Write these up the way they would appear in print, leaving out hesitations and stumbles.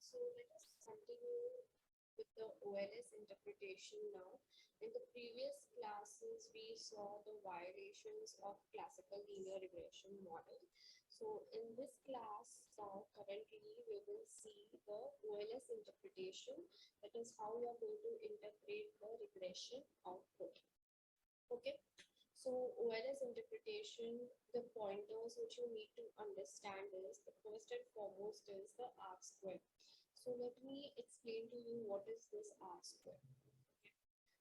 So let us continue with the OLS interpretation now. In the previous classes, we saw the violations of classical linear regression model. So in this class now, currently, we will see the OLS interpretation. That is how we are going to interpret the regression output. Okay. So OLS interpretation, the pointers which you need to understand is the first and foremost is the R square. So let me explain to you what is this R square.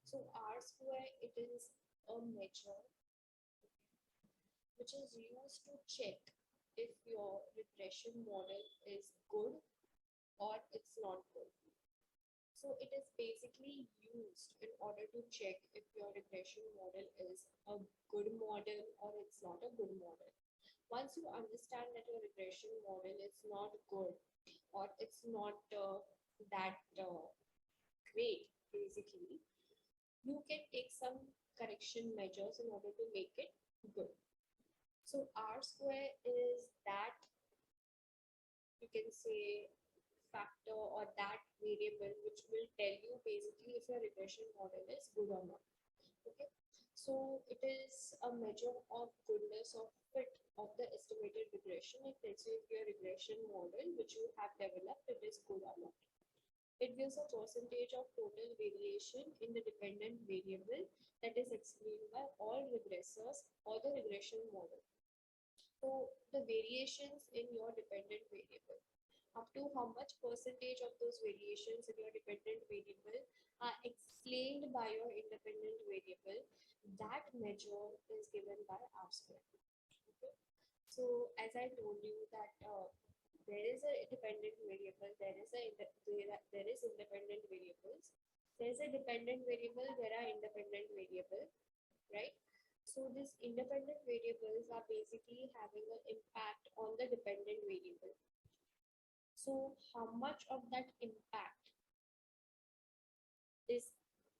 So R square, it is a measure which is used to check if your regression model is good or it's not good. So it is basically used in order to check if your regression model is a good model or it's not a good model. Once you understand that your regression model is not good or it's not that great, basically, you can take some correction measures in order to make it good. So R square is that, you can say, factor or that variable which will tell you basically if your regression model is good or not. Okay, so it is a measure of goodness of fit of the estimated regression. It tells you if your regression model which you have developed, it is good or not. It gives a percentage of total variation in the dependent variable that is explained by all regressors or the regression model. So the variations in your dependent variable, up to how much percentage of those variations in your dependent variable are explained by your independent variable, that measure is given by R square. Okay. So as I told you that there is a dependent variable, there is independent variables. There is a dependent variable, there are independent variable, right? So these independent variables are basically having an impact on the dependent variable. So how much of that impact is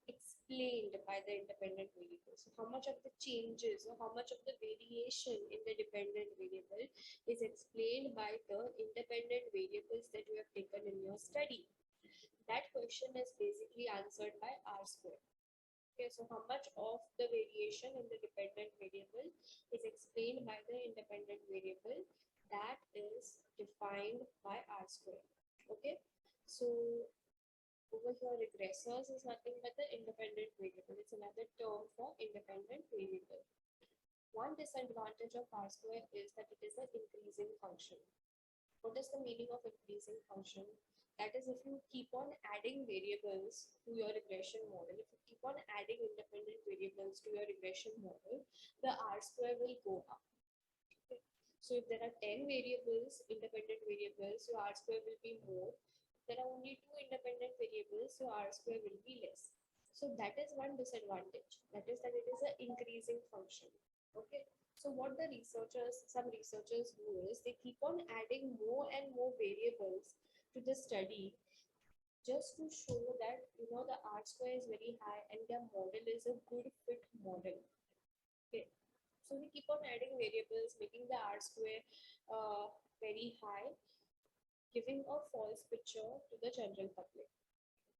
explained by the independent variable? So how much of the changes or how much of the variation in the dependent variable is explained by the independent variables that you have taken in your study? That question is basically answered by R square. Okay, so how much of the variation in the dependent variable is explained by the independent variable, that is defined by R square. Okay, so over here regressors is nothing but the independent variable. It's another term for independent variable. One disadvantage of R square is that it is an increasing function. What is the meaning of increasing function? That is, if you keep on adding variables to your regression model, if you keep on adding independent variables to your regression model, the R square will go up. Okay. So if there are 10 variables, independent variables, your R square will be more. If there are only 2 independent variables, your R square will be less. So that is one disadvantage. That is that it is an increasing function. Okay. So what some researchers do is they keep on adding more and more variables to the study just to show that the R square is very high and their model is a good fit model. Okay. So we keep on adding variables, making the R square very high, giving a false picture to the general public.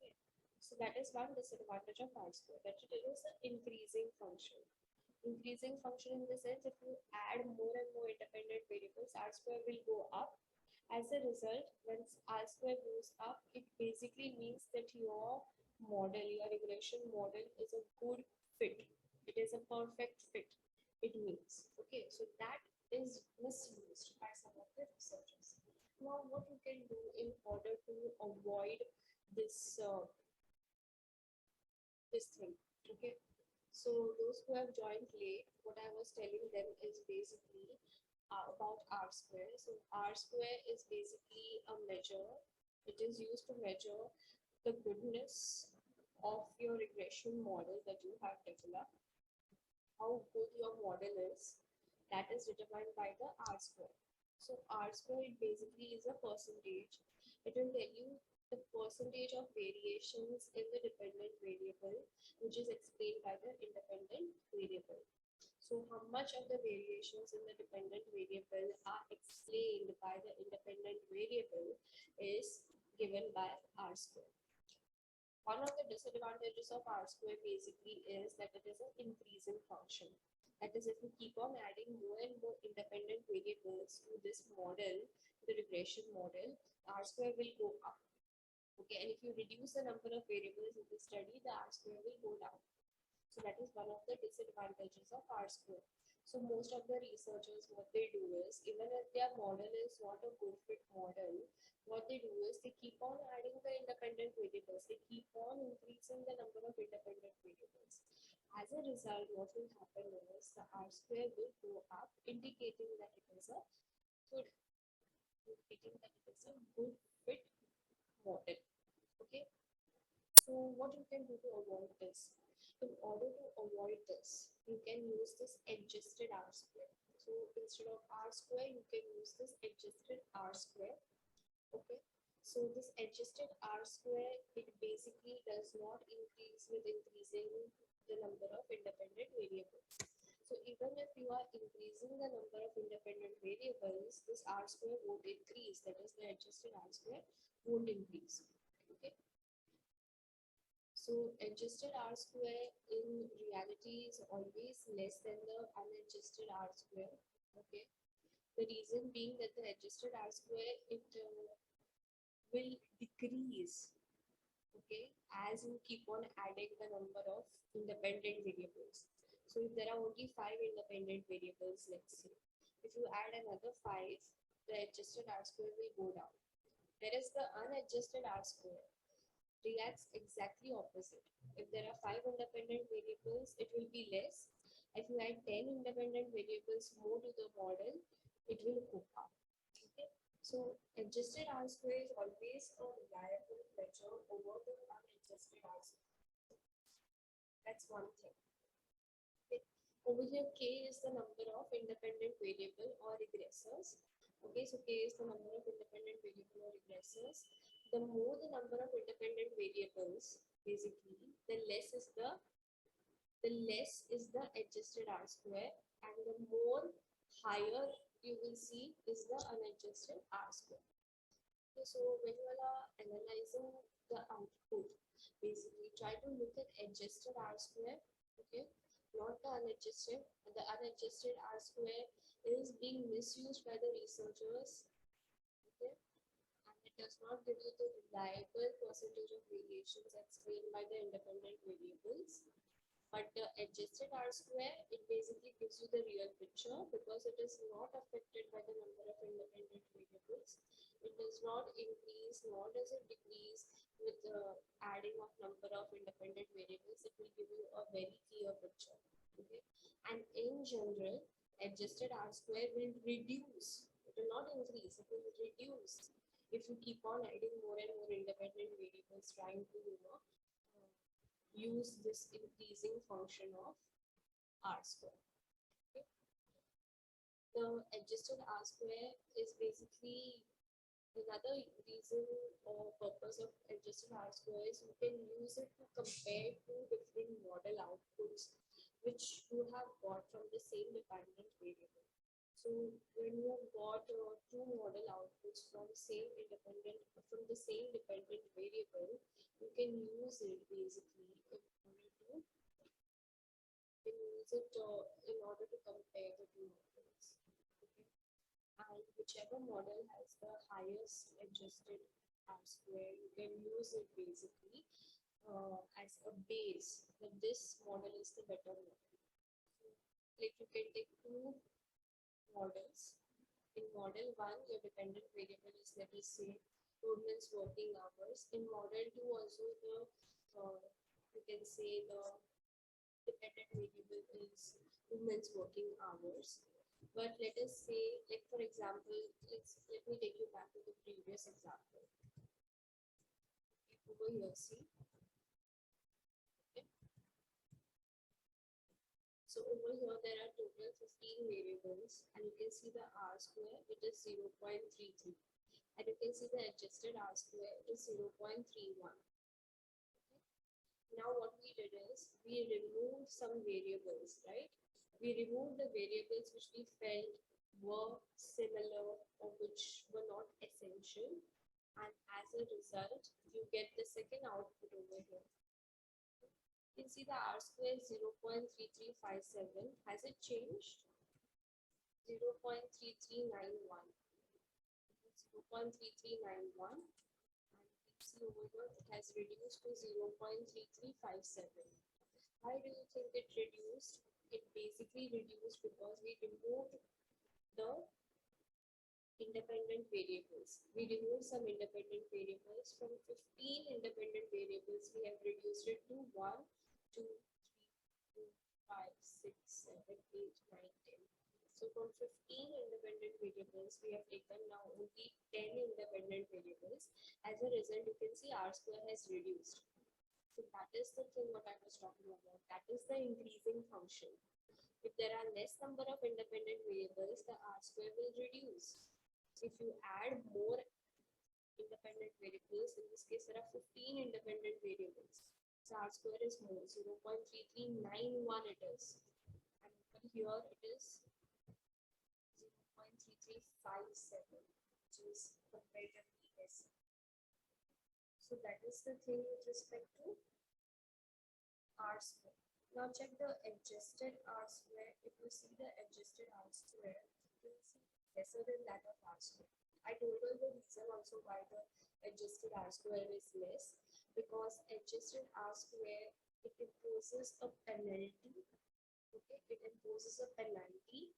Okay. So that is one disadvantage of R square, that it is an increasing function. Increasing function in the sense, if you add more and more independent variables, R square will go up. As a result, when R square goes up, it basically means that your model, your regression model is a good fit. It is a perfect fit. It means, okay, so that is misused by some of the researchers. Now, what you can do in order to avoid this this thing, okay? So those who have joined late, what I was telling them is basically about R square. So R square is basically a measure. It is used to measure the goodness of your regression model that you have developed. How good your model is, that is determined by the R square. So R square, it basically is a percentage. It will tell you the percentage of variations in the dependent variable, which is explained by the independent variable. So how much of the variations in the dependent variable are explained by the independent variable is given by R square. One of the disadvantages of R square basically is that it is an increasing function. That is, if you keep on adding more and more independent variables to this model, the regression model, R square will go up. Okay, and if you reduce the number of variables in the study, the R square will go down. So that is one of the disadvantages of R square. So most of the researchers, what they do is, even if their model is not a good fit model, what they do is they keep on adding the independent variables. They keep on increasing the number of independent variables. As a result, what will happen is the R square will go up, indicating that it is a good, indicating that it is a good fit model. Okay. So what you can do to avoid this? In order to avoid this, you can use this adjusted R square. So instead of R square, you can use this adjusted R square. Okay. So this adjusted R square, it basically does not increase with increasing the number of independent variables. So even if you are increasing the number of independent variables, this R square won't increase. That is, the adjusted R square won't increase. Okay. So adjusted R square in reality is always less than the unadjusted R square. Okay. The reason being that the adjusted R square, it will decrease. Okay, as you keep on adding the number of independent variables. So if there are only 5 independent variables, let's say, if you add another 5, the adjusted R square will go down. Whereas the unadjusted R square reacts exactly opposite. If there are 5 independent variables, it will be less. If you add 10 independent variables more to the model, it will go up. Okay. So adjusted R square is always a reliable measure over the unadjusted R square. That's one thing. Okay. Over here, K is the number of independent variable or regressors. Okay, so K is the number of independent variable or regressors. The more the number of independent variables, basically, the less is the adjusted R square, and the more higher you will see is the unadjusted R square. Okay, so when you are analyzing the output, basically try to look at adjusted R square, okay, not the unadjusted. The unadjusted R square is being misused by the researchers, okay, and it does not give you the reliable percentage of variations explained by the independent variables. But the adjusted R square, it basically gives you the real picture because it is not affected by the number of independent variables. It does not increase nor does it decrease with the adding of number of independent variables. It will give you a very clear picture. Okay. And in general, adjusted R square will reduce. It will not increase, it will reduce if you keep on adding more and more independent variables trying to, use this increasing function of R square. Okay. The adjusted R square is basically another reason or purpose of adjusted R square is you can use it to compare two different model outputs which you have got from the same dependent variable. So when you have got two model outputs from the same dependent variable, you can use it basically in order to compare the two models. Okay. And whichever model has the highest adjusted R square, you can use it basically as a base that this model is the better model. So, like you can take two models. In model 1, your dependent variable is, let us say, women's working hours. In model 2 also, you can say the dependent variable is women's working hours. But let us say, like for example, let me take you back to the previous example. Over here, see. Okay. So over here there are total 15 variables, and you can see the R square, it is 0.33. And you can see the adjusted R square, it is 0.31. Now what we did is we removed some variables, right? We removed the variables which we felt were similar or which were not essential, and as a result, you get the second output over here. You can see the R square is 0.3357. Has it changed? 0.3391. 0.3391. And you can see over here it has reduced to 0.3357. Why do you think it reduced? It basically reduced because we removed the independent variables. We removed some independent variables. From 15 independent variables, we have reduced it to 1, 2, 3, 4, 5, 6, 7, 8, 9, 10. So from 15 independent variables, we have taken now only 10 independent variables. As a result, you can see R square has reduced. So that is the thing what I was talking about. That is the increasing function. If there are less number of independent variables, the R square will reduce. If you add more independent variables, in this case there are 15 independent variables. So R square is more, 0.3391 it is. And over here it is 0.3357, which is comparatively less. So that is the thing with respect to R square. Now check the adjusted R square. If you see the adjusted R square, you will see lesser than that of R square. I told you the reason also why the adjusted R square is less, because adjusted R square, it imposes a penalty. Okay, it imposes a penalty.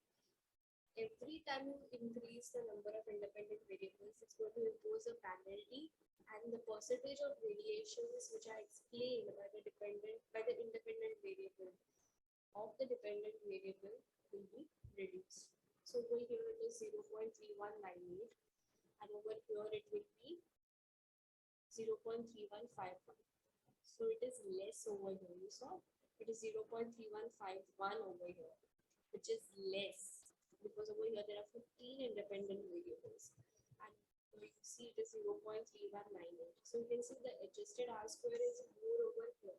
Every time you increase the number of independent variables, it's going to impose a penalty, and the percentage of variations which are explained by the independent variable of the dependent variable will be reduced. So over here it is 0.3198, and over here it will be 0.3151. So it is less over here. You saw it is 0.3151 over here, which is less because over here there are 15 independent variables, and you see it is 0.3198. So you can see the adjusted R square is more over here.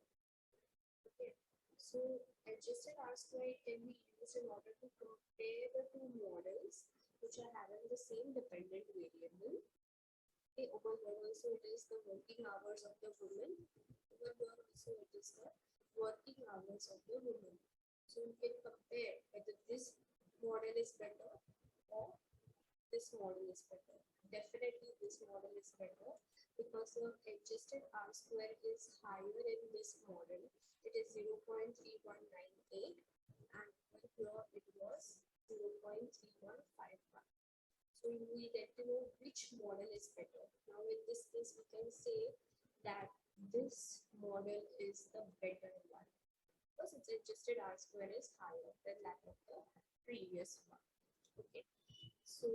Okay, so adjusted R square can be used in order to compare the two models which are having the same dependent variable. Okay, over here also it is the working hours of the woman. Over here also it is the working hours of the woman. So you can compare whether this model is better or this model is better. Definitely this model is better because the adjusted R square is higher in this model. It is 0.3198, and over here it was 0.3151. So we get to know which model is better. Now in this case we can say that this model is the better one because its adjusted R square is higher than that of the previous one. Okay, so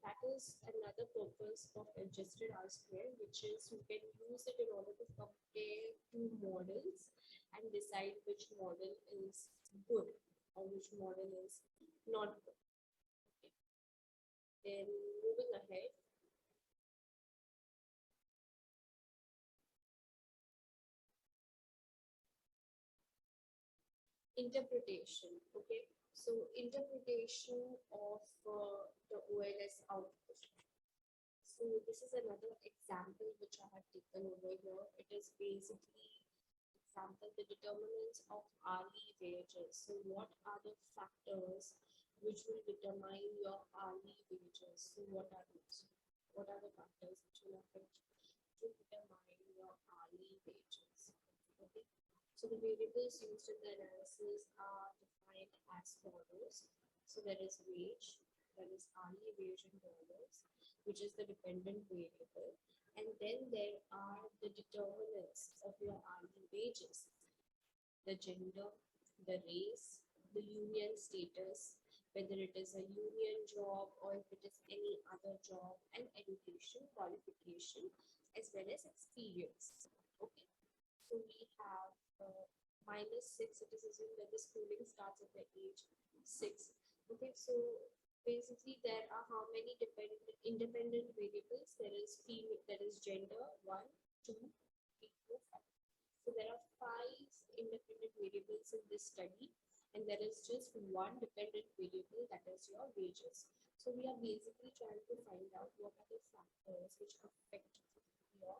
that is another purpose of adjusted R square, which is you can use it in order to compare two models and decide which model is good or which model is not good. Okay. Then moving ahead, interpretation. Okay, so interpretation of the OLS output. So this is another example which I have taken over here. It is basically example the determinants of hourly wages. So what are the factors which will determine your hourly wages? So what are those? What are the factors which will affect to determine your hourly wages? Okay. So the variables used in the analysis are defined as follows. So there is wage, there is hourly wage in dollars, which is the dependent variable. And then there are the determinants of your hourly wages: the gender, the race, the union status, whether it is a union job or if it is any other job, and education, qualification, as well as experience. Okay, so we have -6. It is assumed that the schooling starts at the age 6. Okay, so basically there are how many independent variables? There is female, there is gender, 1, 2, 3, 4, 5. So there are 5 independent variables in this study, and there is just one dependent variable, that is your wages. So we are basically trying to find out what are the factors which affect your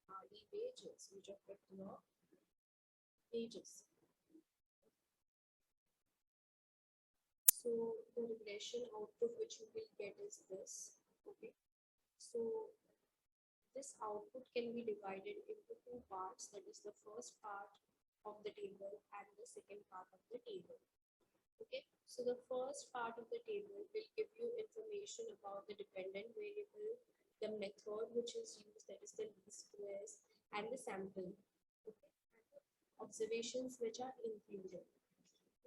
hourly wages, which affect your wages. So the regression output which you will get is this. Okay. So this output can be divided into two parts. That is the first part of the table and the second part of the table. Okay. So the first part of the table will give you information about the dependent variable, the method which is used, that is the least squares, and the sample. Okay. And the observations which are included.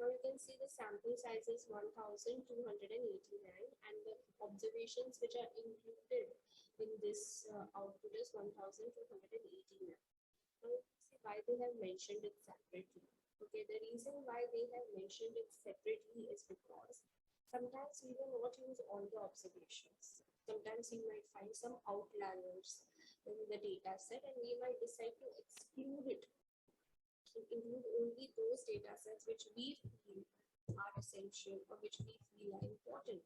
Now you can see the sample size is 1289 and the observations which are included in this output is 1289. Now you can see why they have mentioned it separately. Okay, the reason why they have mentioned it separately is because sometimes we will not use all the observations. Sometimes you might find some outliers in the data set and we might decide to exclude it, include only those data sets which we feel are essential or which we feel are important.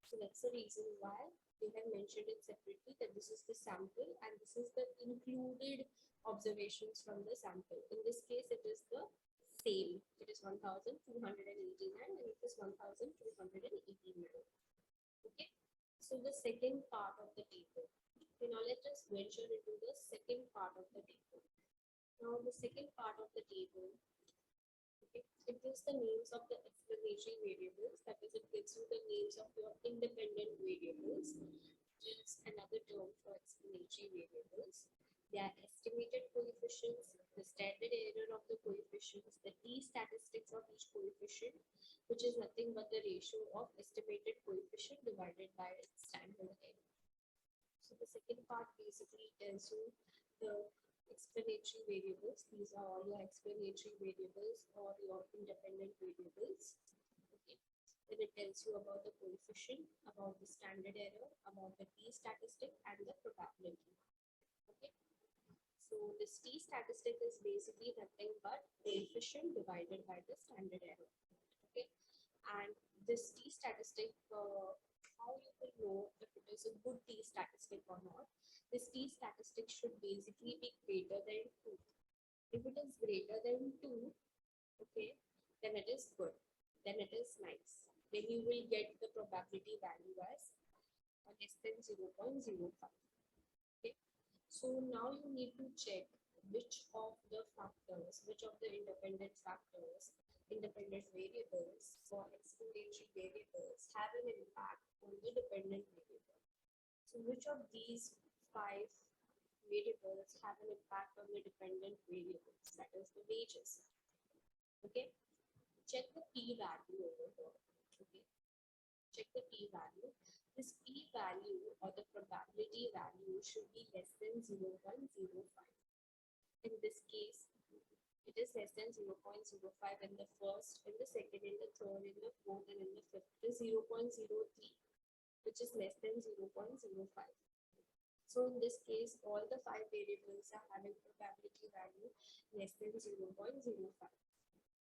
So that's the reason why they have mentioned it separately, that this is the sample and this is the included observations from the sample. In this case, it is the same. It is 1289 and it is 1289. Okay. So the second part of the table. Okay, now let us venture into the second part of the table. Now the second part of the table, okay, it gives the names of the explanatory variables. That is, it gives you the names of your independent variables, which is another term for explanatory variables. Their estimated coefficients, the standard error of the coefficients, the t-statistics of each coefficient, which is nothing but the ratio of estimated coefficient divided by its standard error. So the second part basically tells you the explanatory variables. These are all your explanatory variables or your independent variables. Okay. Then it tells you about the coefficient, about the standard error, about the t-statistic and the probability. Okay. So this t-statistic is basically nothing but coefficient divided by the standard error. Okay. And this t-statistic, how you will know if it is a good t-statistic or not. This t-statistic should basically be greater than 2. If it is greater than 2, okay, then it is good. Then it is nice. Then you will get the probability value as less than 0.05. Okay. So now you need to check which of the factors, which of the independent factors, independent variables or explanatory variables have an impact on the dependent variable. So which of these 5 variables have an impact on the dependent variables, that is the wages. Okay, check the p-value over here. Okay, check the p-value. This p-value or the probability value should be less than 0.05. In this case, it is less than 0.05 in the first, in the second, in the third, in the fourth, and in the fifth. It is 0.03, which is less than 0.05. So in this case, all the 5 variables are having probability value less than 0.05.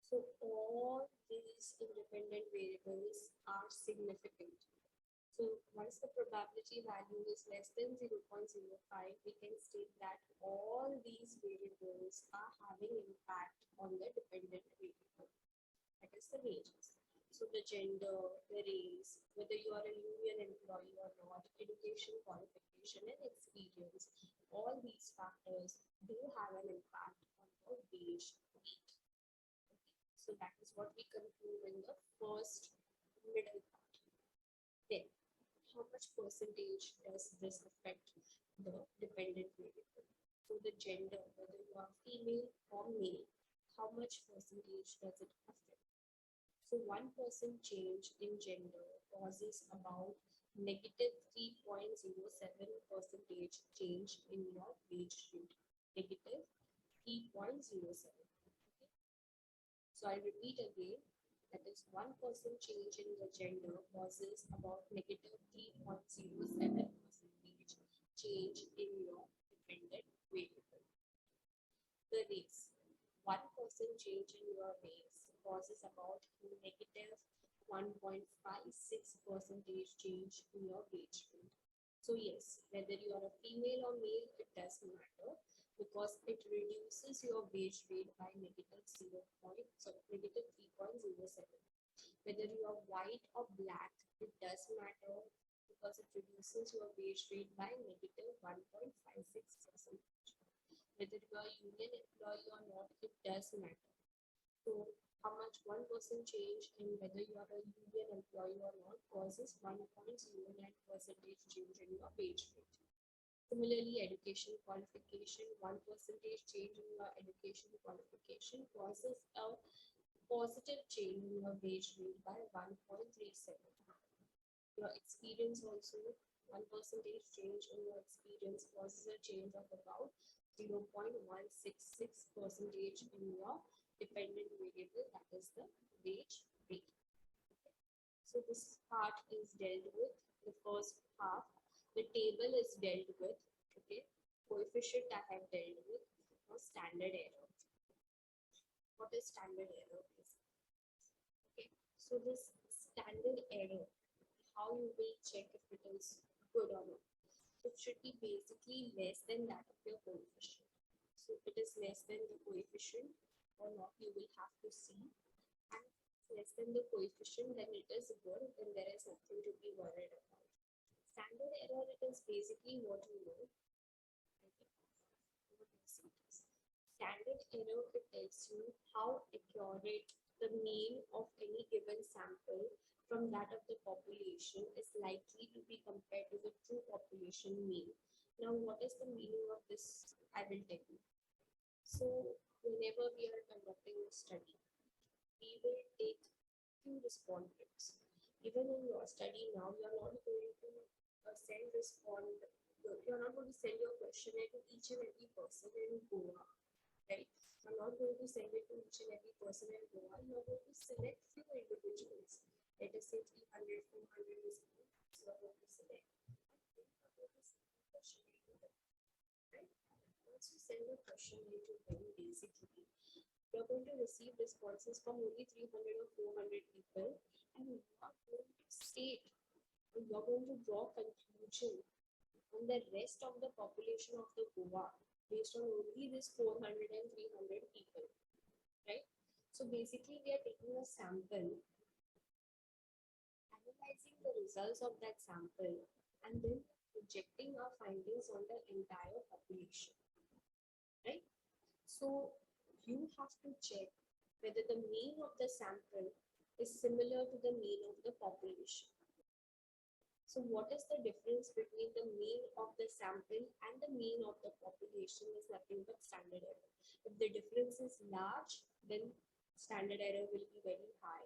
So all these independent variables are significant. So once the probability value is less than 0.05, we can state that all these variables are having impact on the dependent variable, that is the wages. So the gender, the race, whether you are a union employee or not, education, qualification, and experience, all these factors do have an impact on the wage rate. Okay. So that is what we conclude in the first middle part. Then, how much percentage does this affect the dependent variable? So the gender, whether you are female or male, how much percentage does it affect? So 1% change in gender causes about negative 3.07% change in your wage rate. Negative 3.07. Okay. So I'll repeat again. That is 1% change in the gender causes about negative 3.07% change in your dependent variable. The race. 1% change in your race causes about negative 1.56% change in your wage rate. So yes, whether you are a female or male, it doesn't matter because it reduces your wage rate by negative 3.07. Whether you are white or black, it does matter because it reduces your wage rate by negative 1.56%. Whether you are a union employee or not, it does matter. So how much 1% change in whether you are a union employee or not causes 1.09% change in your wage rate. Similarly, education qualification, 1% change in your education qualification causes a positive change in your wage rate by 1.37. Your experience also, 1% change in your experience causes a change of about 0.166% in your dependent variable, that is the wage rate. So this part is dealt with. The first half, the table is dealt with. Okay, coefficient I have dealt with. Now standard error. What is standard error? Okay, so this standard error, how you will check if it is good or not. It should be basically less than that of your coefficient. So if it is less than the coefficient or not, you will have to see. And less than the coefficient, then it is good, then there is nothing to be worried about. Standard error, it is basically what you know. Standard error, it tells you how accurate the mean of any given sample from that of the population is likely to be compared to the true population mean. Now, what is the meaning of this? I will tell you. So, whenever we are conducting a study, we will take few respondents. Even in your study now, you are not going to send you are not going to send your questionnaire to each and every person in Goa, right? I'm not going to send it to each and every person in Goa. You are going to select few individuals. Let us say 300, 400 is good. So you are going to select. Once you send a questionnaire to them, basically, you're going to receive responses from only 300 or 400 people, and you are going to state, you're going to draw conclusion on the rest of the population of the Goa based on only this 400 and 300 people, right? So basically, we are taking a sample, analyzing the results of that sample, and then projecting our findings on the entire population, right? So you have to check whether the mean of the sample is similar to the mean of the population. So what is the difference between the mean of the sample and the mean of the population is nothing but standard error. If the difference is large, then standard error will be very high.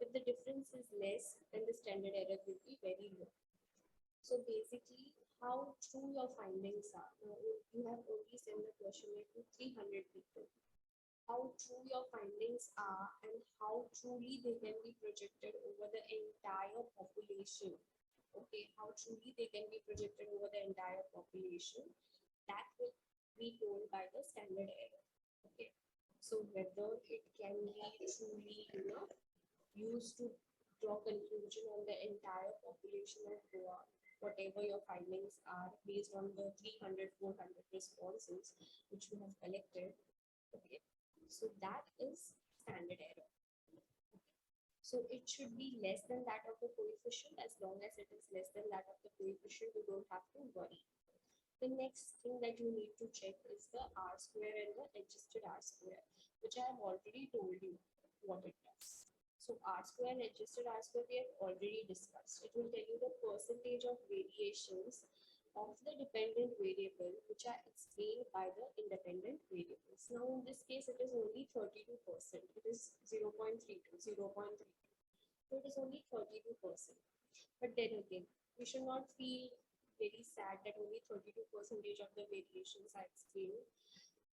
If the difference is less, then the standard error will be very low. So basically, how true your findings are. You have only sent the questionnaire to 300 people. How true your findings are and how truly they can be projected over the entire population. Okay, how truly they can be projected over the entire population, that will be told by the standard error. Okay, so whether it can be truly, used to draw conclusion on the entire population of Goa, whatever your findings are based on the 300, 400 responses which you have collected. Okay, so that is standard error. So it should be less than that of the coefficient. As long as it is less than that of the coefficient, you don't have to worry. The next thing that you need to check is the R square and the adjusted R square, which I have already told you what it does. So R square and adjusted R square we have already discussed. It will tell you the percentage of variations of the dependent variable which are explained by the independent variables. Now in this case it is only 32%. It is 0.32, 0.32. So it is only 32%. But then again, we should not feel very sad that only 32% of the variations are explained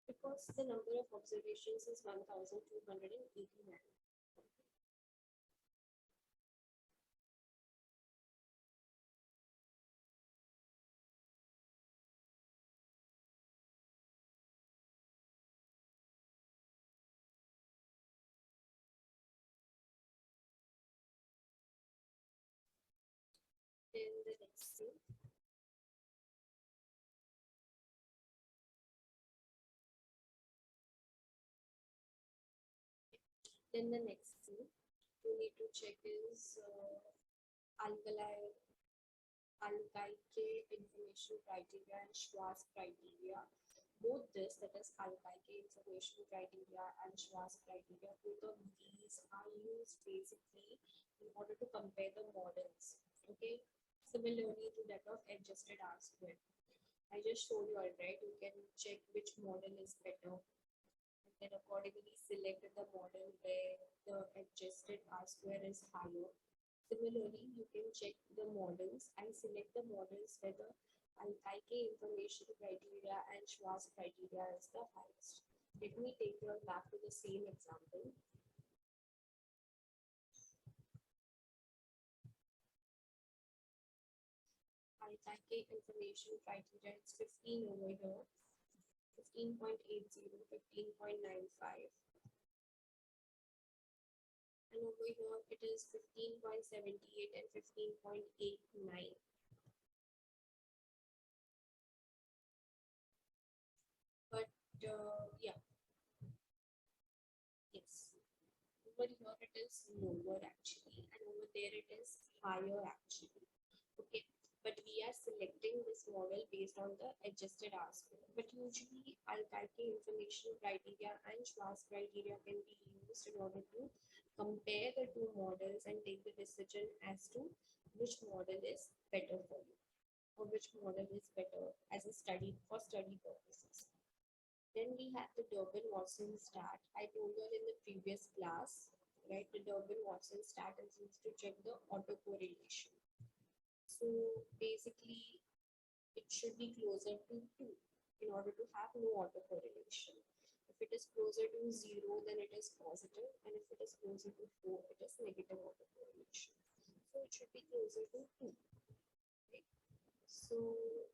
because the number of observations is 1289. the next thing. Then the next thing you need to check is alkali Alkaike information criteria and Schwarz criteria. Both this, that is Alkaike information criteria and Schwarz criteria, both of these are used basically in order to compare the models. Okay, similarly to that of adjusted R square. I just showed you alright. You can check which model is better, and then accordingly select the model where the adjusted R square is higher. Similarly, you can check the models and select the models where the Alkaike information criteria and Schwarz criteria is the highest. Let me take you back to the same example. Alkaike information criteria is 15 over here, 15.80, 15.95. And over here it is 15.78 and 15.89. But yeah, yes, over here it is lower actually, and over there it is higher actually. Okay, but we are selecting this model based on the adjusted R square. But usually Alkaike information criteria and Schwarz criteria can be used in order to compare the two models and take the decision as to which model is better for you, or which model is better as a study for study purposes. Then we have the Durbin-Watson stat. I told you in the previous class, right? The Durbin-Watson stat is used to check the autocorrelation. So basically, it should be closer to 2 in order to have no autocorrelation. If it is closer to 0, then it is positive, and if it is closer to 4, it is negative autocorrelation. So it should be closer to 2. Right? So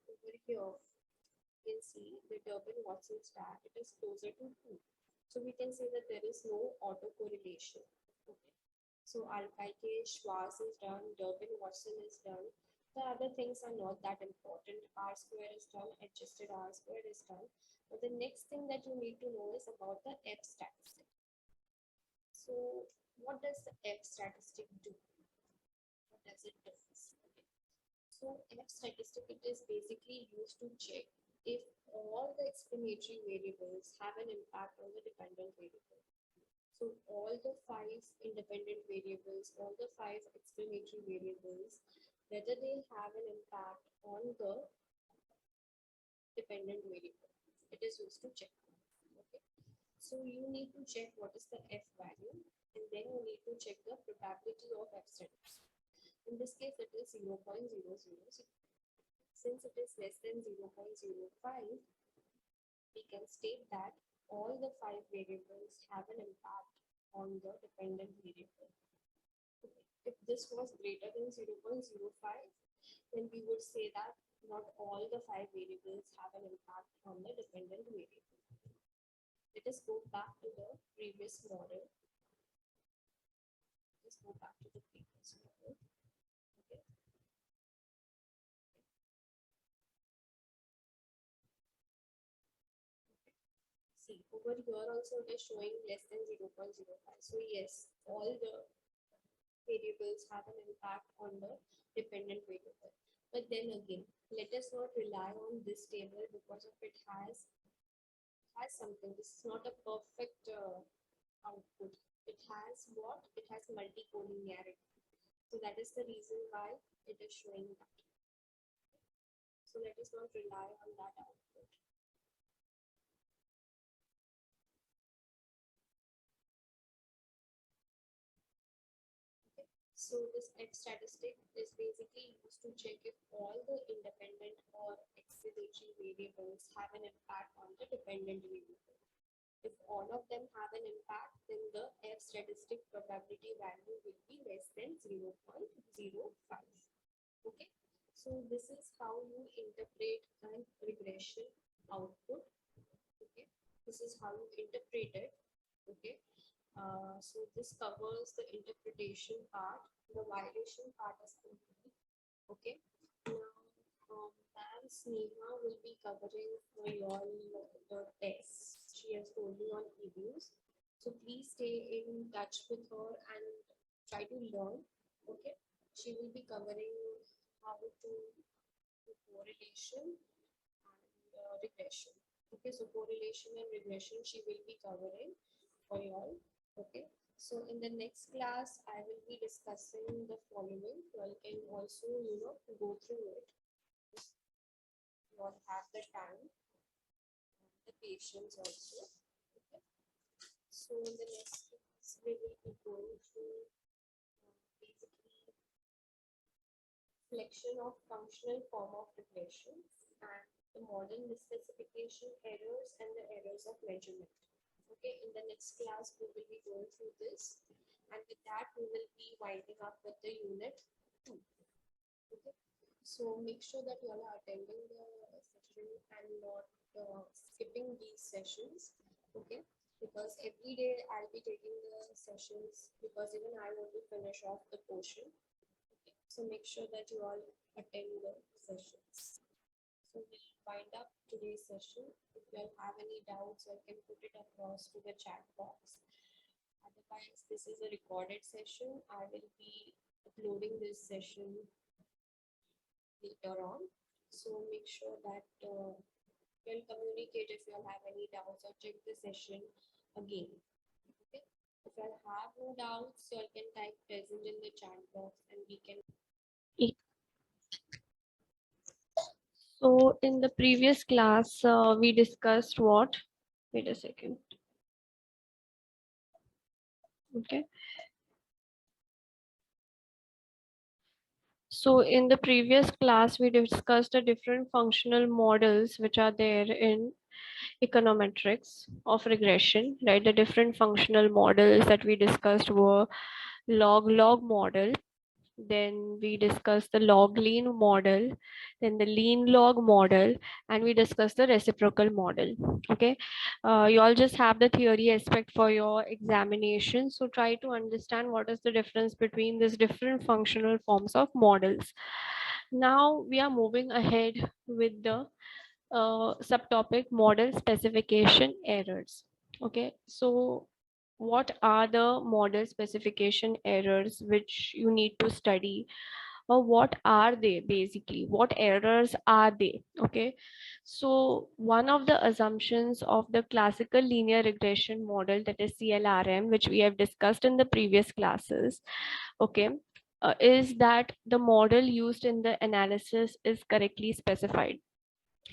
over here, you can see the Durbin-Watson stat, it is closer to 2. So we can say that there is no autocorrelation. Okay. So Alkaike, Schwarz is done, Durbin-Watson is done. The other things are not that important. R square is done, adjusted R square is done. But the next thing that you need to know is about the F statistic. So what does the F statistic do? What does it do? Okay. So F statistic, it is basically used to check if all the explanatory variables have an impact on the dependent variable. So all the 5 independent variables, all the 5 explanatory variables, whether they have an impact on the dependent variable, it is used to check. Okay. So you need to check what is the F value, and then you need to check the probability of F statistic. In this case, it is 0.000. Since it is less than 0.05, we can state that all the 5 variables have an impact on the dependent variable. If this was greater than 0.05, then we would say that not all the 5 variables have an impact on the dependent variable. Let us go back to the previous model. Let's go back to the previous model. Okay. See, over here also it is showing less than 0.05. So yes, all the variables have an impact on the dependent variable. But then again, let us not rely on this table because of it has something. This is not a perfect output. It has what? It has multicollinearity. So that is the reason why it is showing that. So let us not rely on that output. So this F statistic is basically used to check if all the independent or explanatory variables have an impact on the dependent variable. If all of them have an impact, then the F statistic probability value will be less than 0.05. Okay, so this is how you interpret a regression output. Okay, this is how you interpret it. Okay. So this covers the interpretation part. The violation part is complete. Okay. Ma'am Sneha will be covering for you all the tests she has told me on EViews. So please stay in touch with her and try to learn. Okay, she will be covering how to do correlation and regression. Okay, so correlation and regression she will be covering for you all. Okay, so in the next class I will be discussing the following. You all can also go through it. You all have the time and the patience also. Okay, so in the next class we will be going through basically flexion of functional form of regression and the model misspecification errors and the errors of measurement. Okay, in the next class we will be going through this, and with that we will be winding up with the unit 2. Okay, so make sure that you all are attending the session and not skipping these sessions. Okay, because every day I'll be taking the sessions because even I want to finish off the portion. Okay, so make sure that you all attend the sessions. So we'll wind up today's session. If you all have any doubts, you can put it across to the chat box. Otherwise, this is a recorded session. I will be uploading this session later on. So make sure that you can communicate if you all have any doubts or check the session again. Okay. If you all have no doubts, you all can type present in the chat box and we can. So in the previous class, we discussed what? Wait a second. Okay. So in the previous class, we discussed the different functional models which are there in econometrics of regression, right? The different functional models that we discussed were log model. Then we discussed the log lean model, then the lean log model, and we discussed the reciprocal model. Okay, you all just have the theory aspect for your examination, so try to understand what is the difference between these different functional forms of models. Now we are moving ahead with the subtopic model specification errors. Okay, so what are the model specification errors which you need to study, or what are they? Basically, what errors are they? Okay, so one of the assumptions of the classical linear regression model, that is CLRM, which we have discussed in the previous classes, okay, is that the model used in the analysis is correctly specified.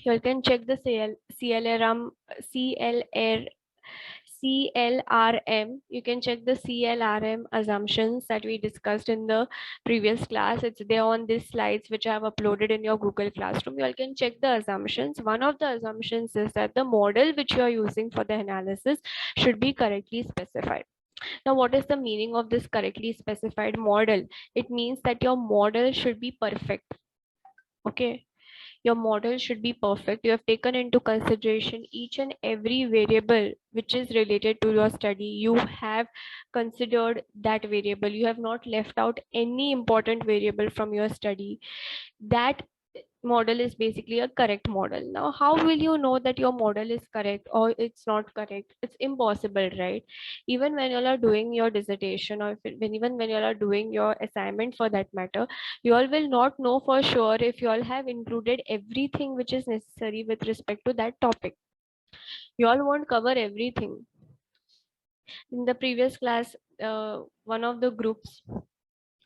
You can check the CLRM. You can check the CLRM assumptions that we discussed in the previous class. It's there on these slides which I have uploaded in your Google Classroom. You all can check the assumptions. One of the assumptions is that the model which you are using for the analysis should be correctly specified. Now, what is the meaning of this correctly specified model? It means that your model should be perfect. Okay, your model should be perfect. You have taken into consideration each and every variable which is related to your study. You have considered that variable. You have not left out any important variable from your study. That model is basically a correct model. Now, how will you know that your model is correct or it's not correct? It's impossible, right? Even when you are doing your dissertation, or even when you are doing your assignment for that matter, you all will not know for sure if you all have included everything which is necessary with respect to that topic. You all won't cover everything. In the previous class, one of the groups,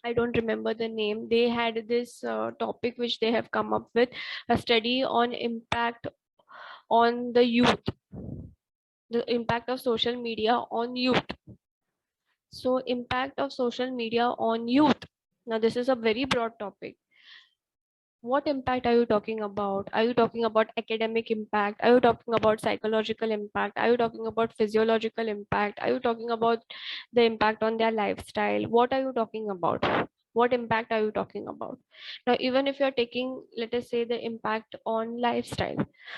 I don't remember the name, they had this topic which they have come up with, a study on impact on the youth, the impact of social media on youth. So impact of social media on youth. Now this is a very broad topic. What impact are you talking about? Are you talking about academic impact? Are you talking about psychological impact? Are you talking about physiological impact? Are you talking about the impact on their lifestyle? What are you talking about? What impact are you talking about? Now, even if you're taking, let us say, the impact on lifestyle.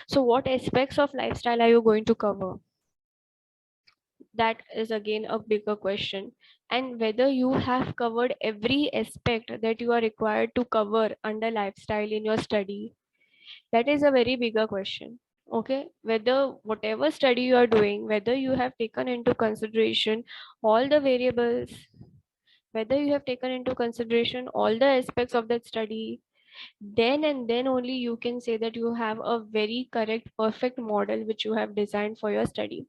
So what aspects of lifestyle are you going to cover? that is again a bigger question. And whether you have covered every aspect that you are required to cover under lifestyle in your study, that is a very bigger question. Okay, whether whatever study you are doing, whether you have taken into consideration all the variables, whether you have taken into consideration all the aspects of that study, then and then only you can say that you have a very correct, perfect model which you have designed for your study.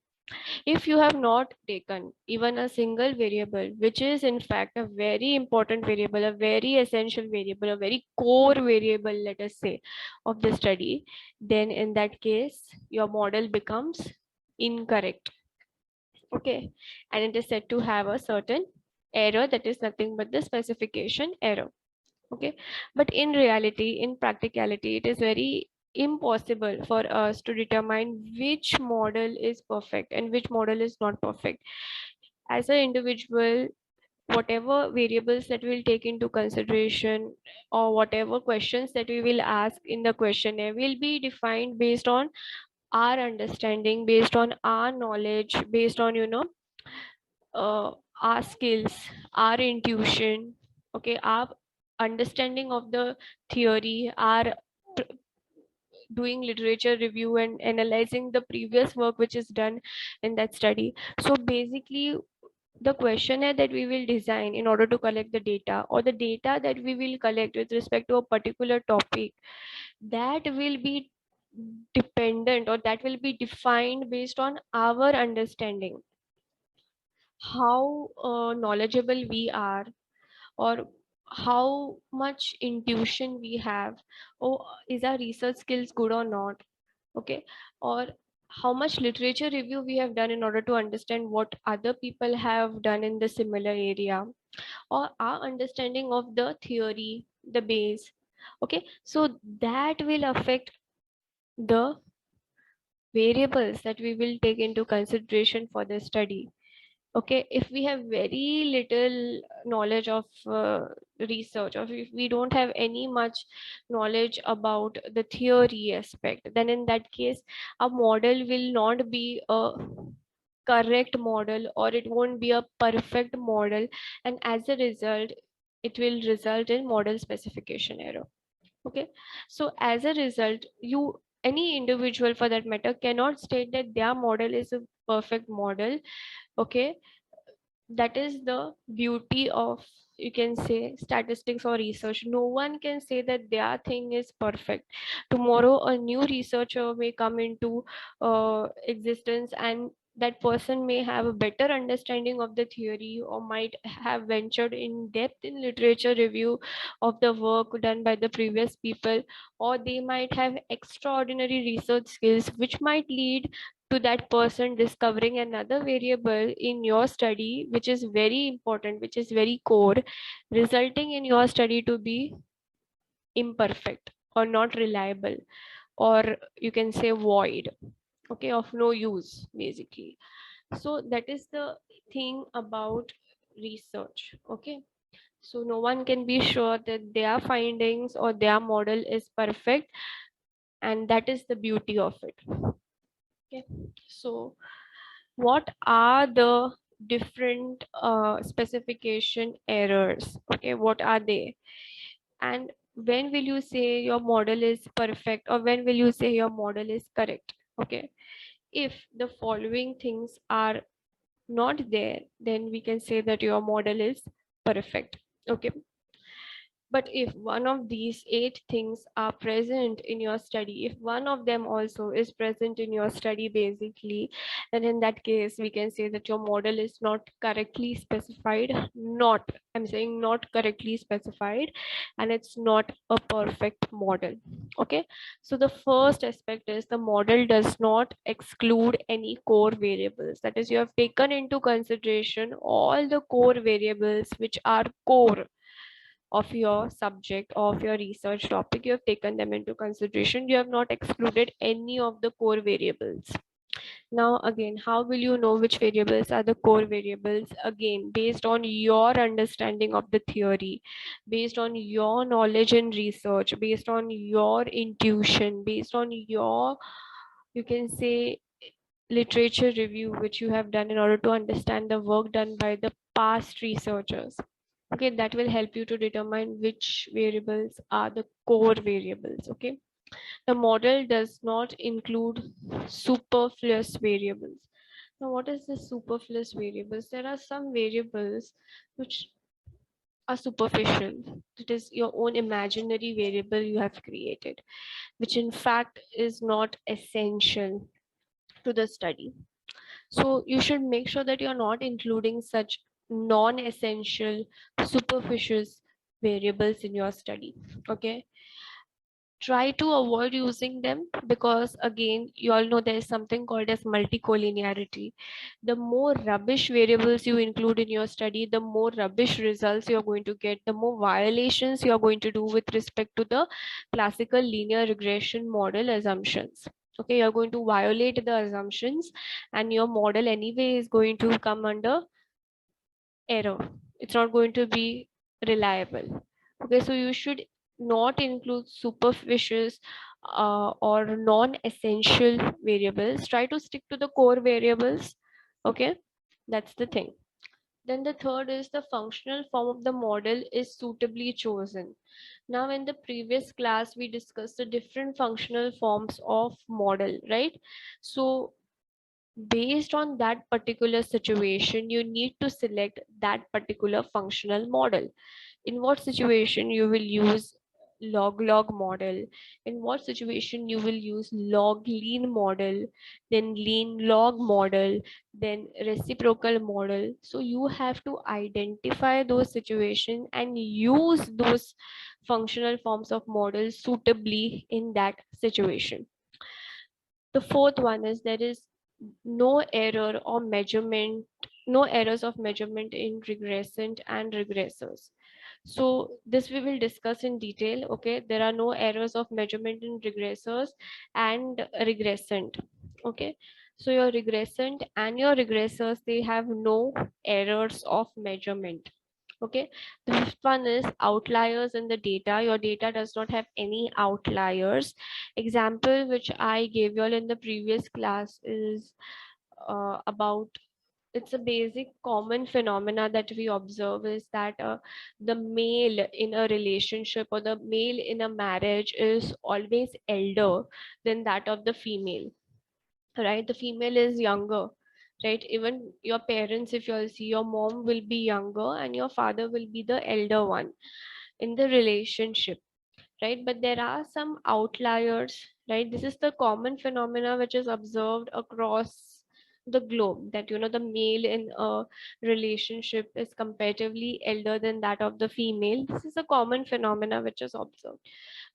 If you have not taken even a single variable, which is in fact a very important variable, a very essential variable, a very core variable, let us say, of the study, then in that case, your model becomes incorrect. Okay, and it is said to have a certain error that is nothing but the specification error. Okay, but in reality, in practicality, it is very impossible for us to determine which model is perfect and which model is not perfect. As an individual, whatever variables that we'll take into consideration or whatever questions that we will ask in the questionnaire will be defined based on our understanding, based on our knowledge, based on our skills, our intuition, okay, our understanding of the theory, our doing literature review and analyzing the previous work which is done in that study. So basically, the questionnaire that we will design in order to collect the data, or the data that we will collect with respect to a particular topic, that will be dependent, or that will be defined based on our understanding, how knowledgeable we are, or how much intuition we have, or is our research skills good or not, okay, or how much literature review we have done in order to understand what other people have done in the similar area, or our understanding of the theory, the base. Okay, so that will affect the variables that we will take into consideration for the study. Okay, if we have very little knowledge of research, or if we don't have any much knowledge about the theory aspect, then in that case a model will not be a correct model, or it won't be a perfect model, and as a result it will result in model specification error. Okay, so as a result, any individual for that matter cannot state that their model is a perfect model. Okay, that is the beauty of, you can say, statistics or research. No one can say that their thing is perfect. Tomorrow a new researcher may come into existence, and that person may have a better understanding of the theory, or might have ventured in depth in literature review of the work done by the previous people, or they might have extraordinary research skills which might lead to that person discovering another variable in your study which is very important, which is very core, resulting in your study to be imperfect or not reliable, or you can say void, okay, of no use basically. So that is the thing about research. Okay, so no one can be sure that their findings or their model is perfect, and that is the beauty of it. Okay, so what are the different specification errors? Okay, what are they, and when will you say your model is perfect, or when will you say your model is correct? Okay, if the following things are not there, then we can say that your model is perfect. Okay, but if one of these 8 things are present in your study, if one of them also is present in your study basically, then in that case we can say that your model is not correctly specified. Not, I'm saying not correctly specified, and it's not a perfect model. Okay, so the first aspect is the model does not exclude any core variables. That is, you have taken into consideration all the core variables which are core of your subject, of your research topic. You have taken them into consideration. You have not excluded any of the core variables. Now again, how will you know which variables are the core variables? Again, based on your understanding of the theory, based on your knowledge and research, based on your intuition, based on your, you can say, literature review which you have done in order to understand the work done by the past researchers. Okay, that will help you to determine which variables are the core variables. Okay, the model does not include superfluous variables. Now, what is the superfluous variables? There are some variables which are superficial. It is your own imaginary variable you have created, which in fact is not essential to the study. So you should make sure that you're not including such non-essential, superficial variables in your study. Okay, try to avoid using them, because again, you all know there is something called as multicollinearity. The more rubbish variables you include in your study, the more rubbish results you're going to get, the more violations you're going to do with respect to the classical linear regression model assumptions. Okay, you're going to violate the assumptions, and your model anyway is going to come under error. It's not going to be reliable. Okay, so you should not include superficial or non-essential variables. Try to stick to the core variables. Okay, that's the thing. Then the third is the functional form of the model is suitably chosen. Now, in the previous class, we discussed the different functional forms of model, right? So based on that particular situation, you need to select that particular functional model. In what situation you will use log model, in what situation you will use log lean model, then lean log model, then reciprocal model. So you have to identify those situations and use those functional forms of models suitably in that situation. The fourth one is there is no error or measurement, no errors of measurement in regressant and regressors. So this we will discuss in detail. Okay, there are no errors of measurement in regressors and regressant. Okay, so your regressant and your regressors, they have no errors of measurement. Okay, the fifth one is outliers in the data. Your data does not have any outliers. Example which I gave you all in the previous class is about, it's a basic common phenomena that we observe is that the male in a relationship or the male in a marriage is always elder than that of the female, right? The female is younger, right? Even your parents, if you'll see, your mom will be younger and your father will be the elder one in the relationship, right? But there are some outliers, right? This is the common phenomena which is observed across the globe, that the male in a relationship is comparatively elder than that of the female. This is a common phenomena which is observed,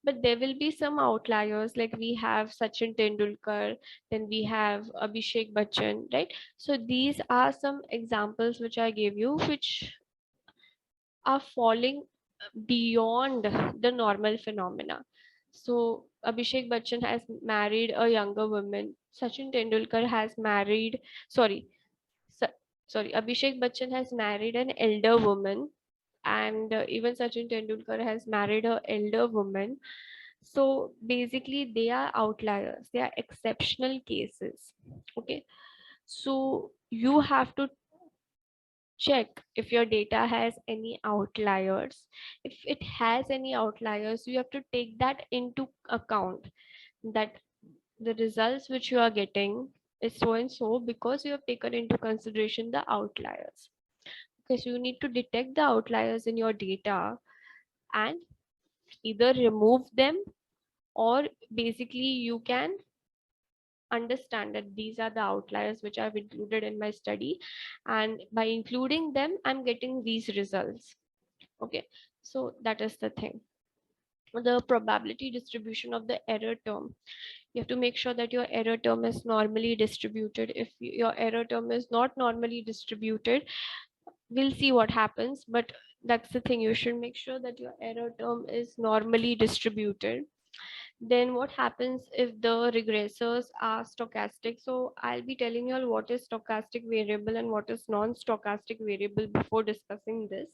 but there will be some outliers, like we have Sachin Tendulkar, then we have Abhishek Bachchan, right? So these are some examples which I gave you, which are falling beyond the normal phenomena. So Abhishek Bachchan has married a younger woman. Sachin Tendulkar has married, sorry, sorry, Abhishek Bachchan has married an elder woman, and even Sachin Tendulkar has married a elder woman. So basically, they are outliers. They are exceptional cases. Okay, so you have to check if your data has any outliers. If it has any outliers, you have to take that into account, that the results which you are getting is so and so because you have taken into consideration the outliers. Okay, so you need to detect the outliers in your data and either remove them, or basically you can understand that these are the outliers which I've included in my study, and by including them I'm getting these results. Okay, so that is the thing. The probability distribution of the error term, you have to make sure that your error term is normally distributed. If your error term is not normally distributed, we'll see what happens, but that's the thing, you should make sure that your error term is normally distributed. Then what happens if the regressors are stochastic? So I'll be telling you all what is stochastic variable and what is non-stochastic variable before discussing this.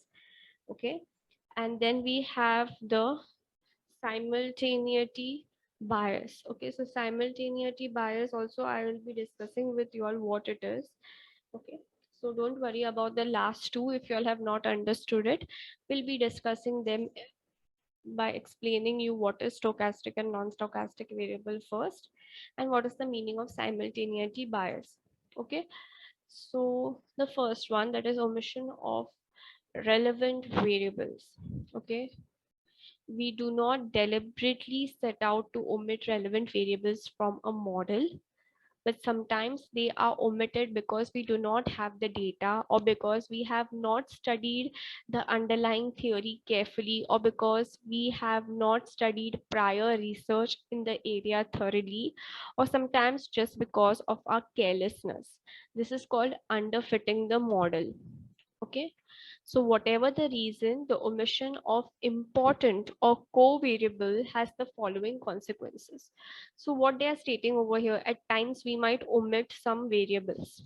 Okay, and then we have the simultaneity bias. Okay, so simultaneity bias also I will be discussing with you all what it is. Okay, so don't worry about the last two if you all have not understood it. We'll be discussing them by explaining you what is stochastic and non-stochastic variable first, and what is the meaning of simultaneity bias. Okay, so the first one, that is omission of relevant variables. Okay, we do not deliberately set out to omit relevant variables from a model, but sometimes they are omitted because we do not have the data, or because we have not studied the underlying theory carefully, or because we have not studied prior research in the area thoroughly, or sometimes just because of our carelessness. This is called underfitting the model. Okay, so whatever the reason, the omission of important or co-variable has the following consequences. So what they are stating over here, at times we might omit some variables,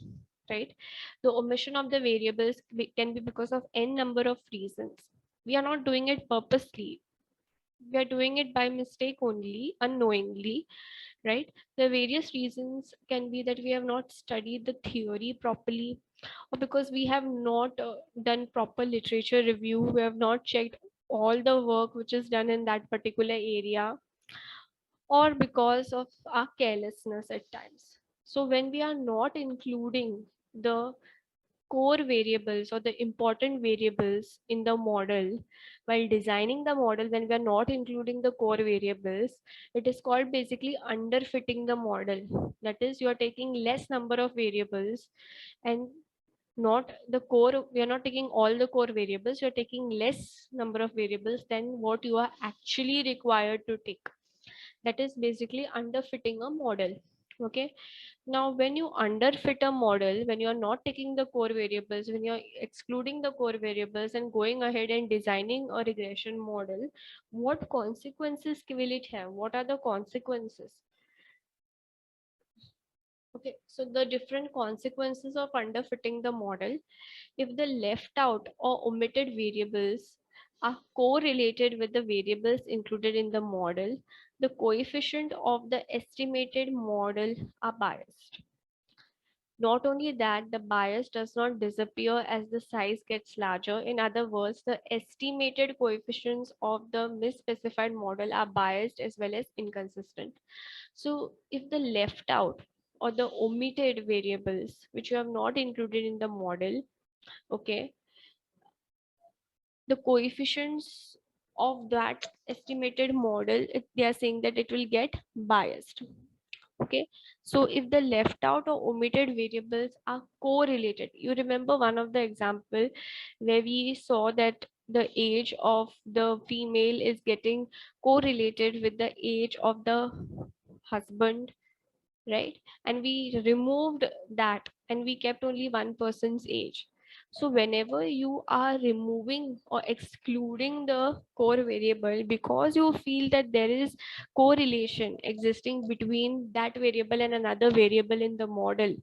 right? The omission of the variables can be because of n number of reasons. We are not doing it purposely. We are doing it by mistake only, unknowingly, right? The various reasons can be that we have not studied the theory properly, or because we have not done proper literature review, we have not checked all the work which is done in that particular area, or because of our carelessness at times. So when we are not including the core variables or the important variables in the model while designing the model, when we are not including the core variables, it is called basically underfitting the model. That is, you are taking less number of variables, and not the core, we are not taking all the core variables, you're taking less number of variables than what you are actually required to take. That is basically underfitting a model. Okay, now when you underfit a model, when you are not taking the core variables, when you're excluding the core variables and going ahead and designing a regression model, what consequences will it have? What are the consequences? Okay, so the different consequences of underfitting the model: if the left out or omitted variables are correlated with the variables included in the model, the coefficient of the estimated model are biased. Not only that, the bias does not disappear as the size gets larger. In other words, the estimated coefficients of the misspecified model are biased as well as inconsistent. So if the left out or the omitted variables, which you have not included in the model, okay, the coefficients of that estimated model, they are saying that it will get biased. Okay, so if the left out or omitted variables are correlated, you remember one of the example where we saw that the age of the female is getting correlated with the age of the husband, right? And we removed that and we kept only one person's age. So whenever you are removing or excluding the core variable because you feel that there is correlation existing between that variable and another variable in the model,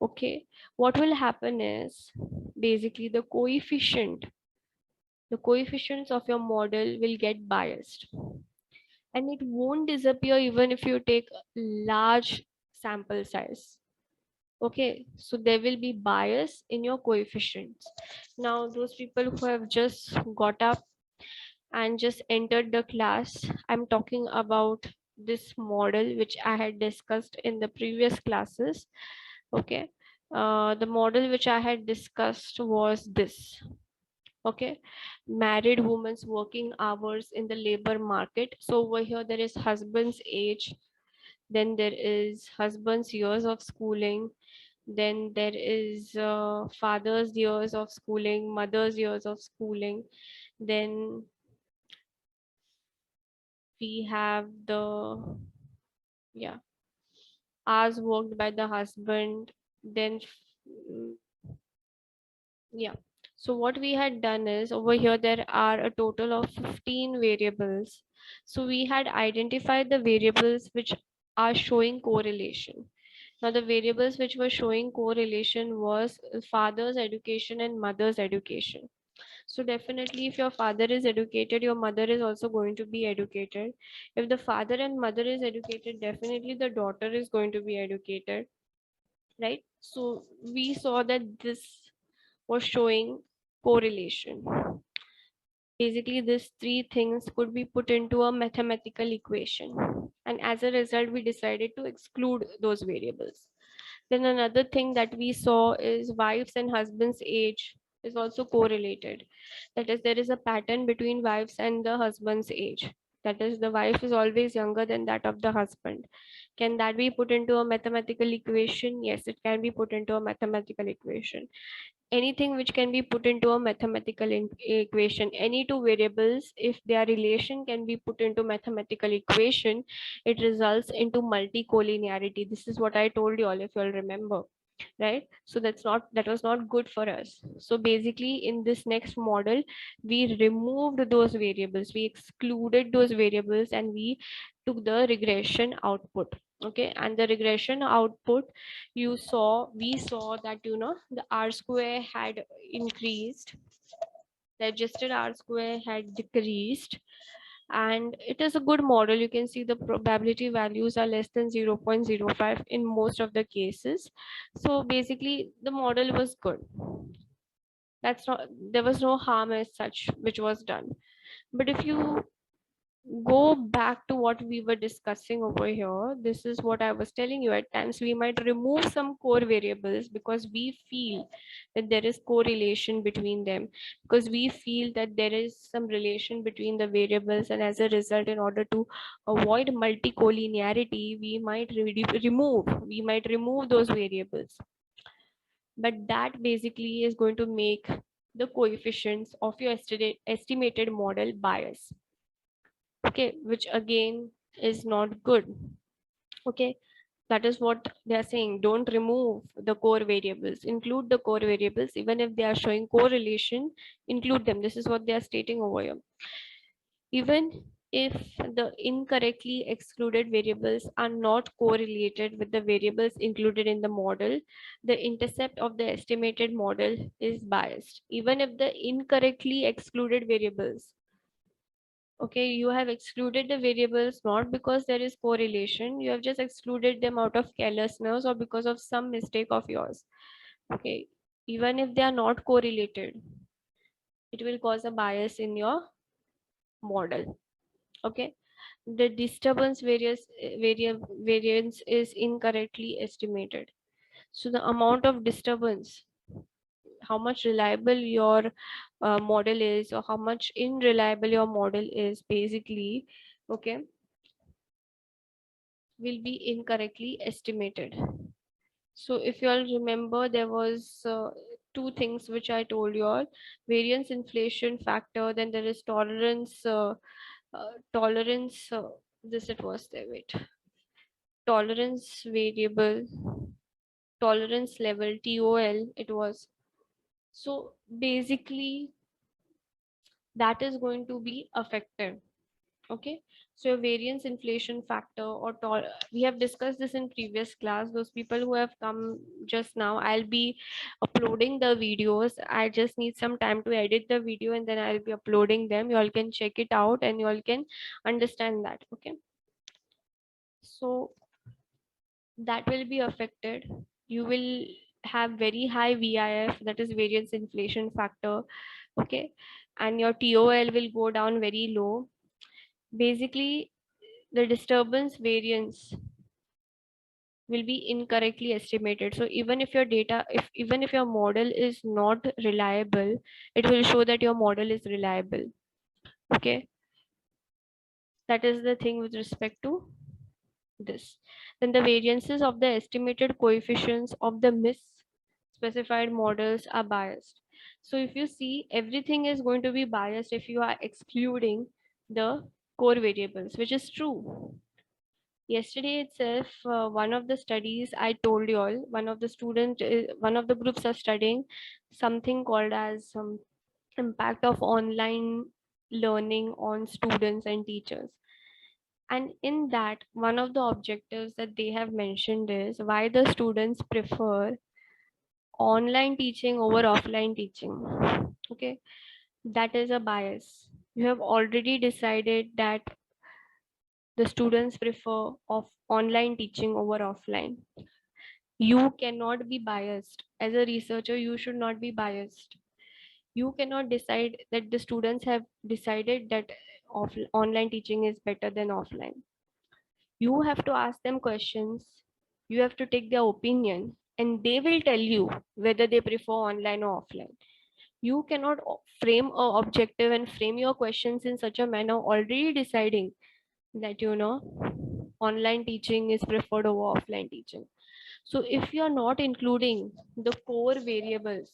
okay, what will happen is basically the coefficients of your model will get biased, and it won't disappear even if you take large sample size. Okay, so there will be bias in your coefficients. Now those people who have just got up and just entered the class, I'm talking about this model which I had discussed in the previous classes. Okay, the model which I had discussed was this. Okay, married women's working hours in the labor market. So over here there is husband's age, then there is husband's years of schooling, then there is father's years of schooling, mother's years of schooling, then we have the, yeah, hours worked by the husband, then mm, yeah. So what we had done is, over here there are a total of 15 variables. So we had identified the variables which are showing correlation. Now the variables which were showing correlation was father's education and mother's education. So definitely if your father is educated, your mother is also going to be educated. If the father and mother is educated, definitely the daughter is going to be educated, right? So we saw that this was showing correlation. Basically, these three things could be put into a mathematical equation. And as a result, we decided to exclude those variables. Then another thing that we saw is wives and husbands' age is also correlated. That is, there is a pattern between wives and the husband's age. That is, the wife is always younger than that of the husband. Can that be put into a mathematical equation? Yes, it can be put into a mathematical equation. Anything which can be put into a mathematical equation, any two variables, if their relation can be put into mathematical equation, it results into multicollinearity. This is what I told you all, if you all remember, right? So that was not good for us. So basically in this next model, we removed those variables, we excluded those variables, and we took the regression output. Okay, and the regression output, we saw that the R square had increased, the adjusted R square had decreased, and it is a good model. You can see the probability values are less than 0.05 in most of the cases. So basically the model was good. That's not, there was no harm as such which was done. But if you go back to what we were discussing over here, this is what I was telling you. At times we might remove some core variables because we feel that there is correlation between them, because we feel that there is some relation between the variables, and as a result, in order to avoid multicollinearity, we might remove those variables. But that basically is going to make the coefficients of your estimated model bias. Okay, which again is not good. Okay, that is what they are saying. Don't remove the core variables, include the core variables. Even if they are showing correlation, include them. This is what they are stating over here. Even if the incorrectly excluded variables are not correlated with the variables included in the model, the intercept of the estimated model is biased. Even if the incorrectly excluded variables, okay, you have excluded the variables not because there is correlation, you have just excluded them out of carelessness or because of some mistake of yours. Okay, even if they are not correlated, it will cause a bias in your model. Okay, the disturbance variance is incorrectly estimated. So the amount of disturbance, how much reliable your model is, or how much unreliable your model is, basically, okay, will be incorrectly estimated. So if you all remember, there was two things which I told you all: variance inflation factor, then there is tolerance, this it was there, wait, tolerance variable, tolerance level, TOL it was. So basically that is going to be affected. Okay, so variance inflation factor or we have discussed this in previous class. Those people who have come just now, I'll be uploading the videos. I just need some time to edit the video, and then I'll be uploading them. You all can check it out and you all can understand that. Okay, so that will be affected. You will have very high VIF, that is variance inflation factor. Okay, and your TOL will go down very low. Basically the disturbance variance will be incorrectly estimated. So even if your data, even if your model is not reliable, it will show that your model is reliable. Okay, that is the thing with respect to this. Then the variances of the estimated coefficients of the misspecified models are biased. So if you see, everything is going to be biased if you are excluding the core variables, which is true. Yesterday itself, one of the studies I told you all, one of the groups are studying something called as impact of online learning on students and teachers. And in that, one of the objectives that they have mentioned is why the students prefer online teaching over offline teaching. Okay, that is a bias. You have already decided that the students prefer of online teaching over offline. You cannot be biased. As a researcher, you should not be biased. You cannot decide that the students have decided that online teaching is better than offline. You have to ask them questions, you have to take their opinion, and they will tell you whether they prefer online or offline. You cannot frame a objective and frame your questions in such a manner already deciding that online teaching is preferred over offline teaching. So if you are not including the core variables,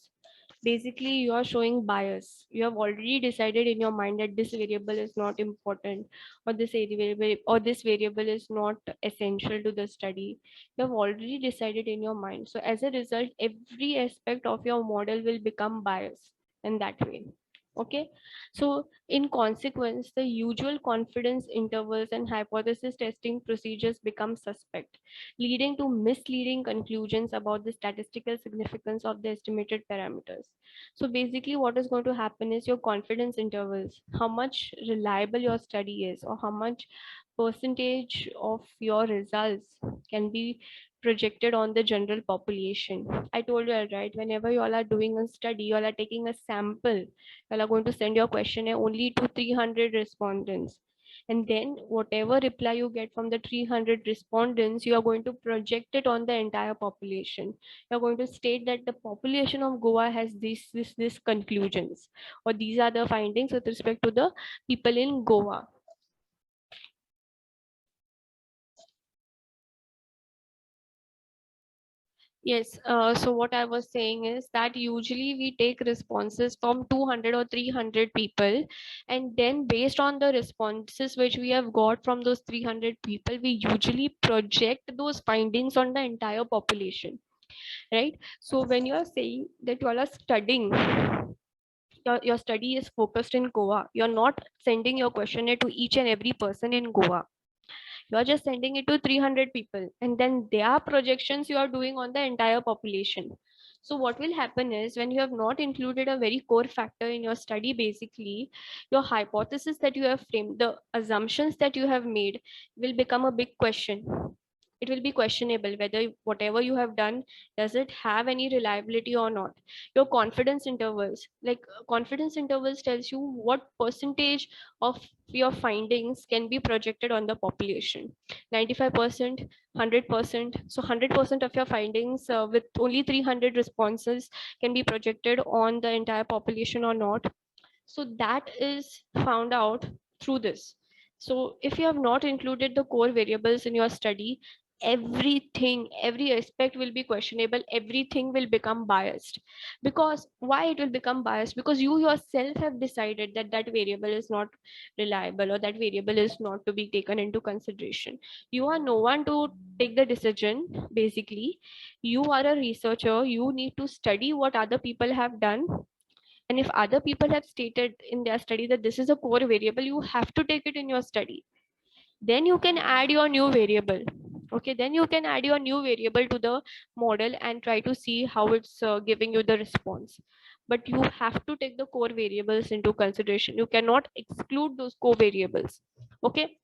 basically you are showing bias. You have already decided in your mind that this variable is not important, or this variable is not essential to the study. You have already decided in your mind. So as a result, every aspect of your model will become biased in that way. Okay. So in consequence, the usual confidence intervals and hypothesis testing procedures become suspect, leading to misleading conclusions about the statistical significance of the estimated parameters. So basically, what is going to happen is your confidence intervals, how much reliable your study is, or how much percentage of your results can be projected on the general population. I told you, right, whenever you all are doing a study, you all are taking a sample, you all are going to send your questionnaire only to 300 respondents, and then whatever reply you get from the 300 respondents, you are going to project it on the entire population. You're going to state that the population of Goa has this conclusions, or these are the findings with respect to the people in Goa. Yes, so what I was saying is that usually we take responses from 200 or 300 people, and then based on the responses which we have got from those 300 people, we usually project those findings on the entire population, right? So when you are saying that you all are studying, your study is focused in Goa, you're not sending your questionnaire to each and every person in Goa. You're just sending it to 300 people, and then their projections you are doing on the entire population. So what will happen is, when you have not included a very core factor in your study, basically your hypothesis that you have framed, the assumptions that you have made, will become a big question. It will be questionable whether whatever you have done, does it have any reliability or not. Your confidence intervals, confidence intervals tells you what percentage of your findings can be projected on the population. 95%, 100%. So 100% of your findings, with only 300 responses, can be projected on the entire population or not. So that is found out through this. So if you have not included the core variables in your study, everything, every aspect will be questionable, everything will become biased. Because why it will become biased? Because you yourself have decided that that variable is not reliable, or that variable is not to be taken into consideration. You are no one to take the decision. Basically, you are a researcher, you need to study what other people have done, and if other people have stated in their study that this is a core variable, you have to take it in your study. Then you can add your new variable. Okay, then you can add your new variable to the model and try to see how it's giving you the response. But you have to take the core variables into consideration. You cannot exclude those core variables. Okay.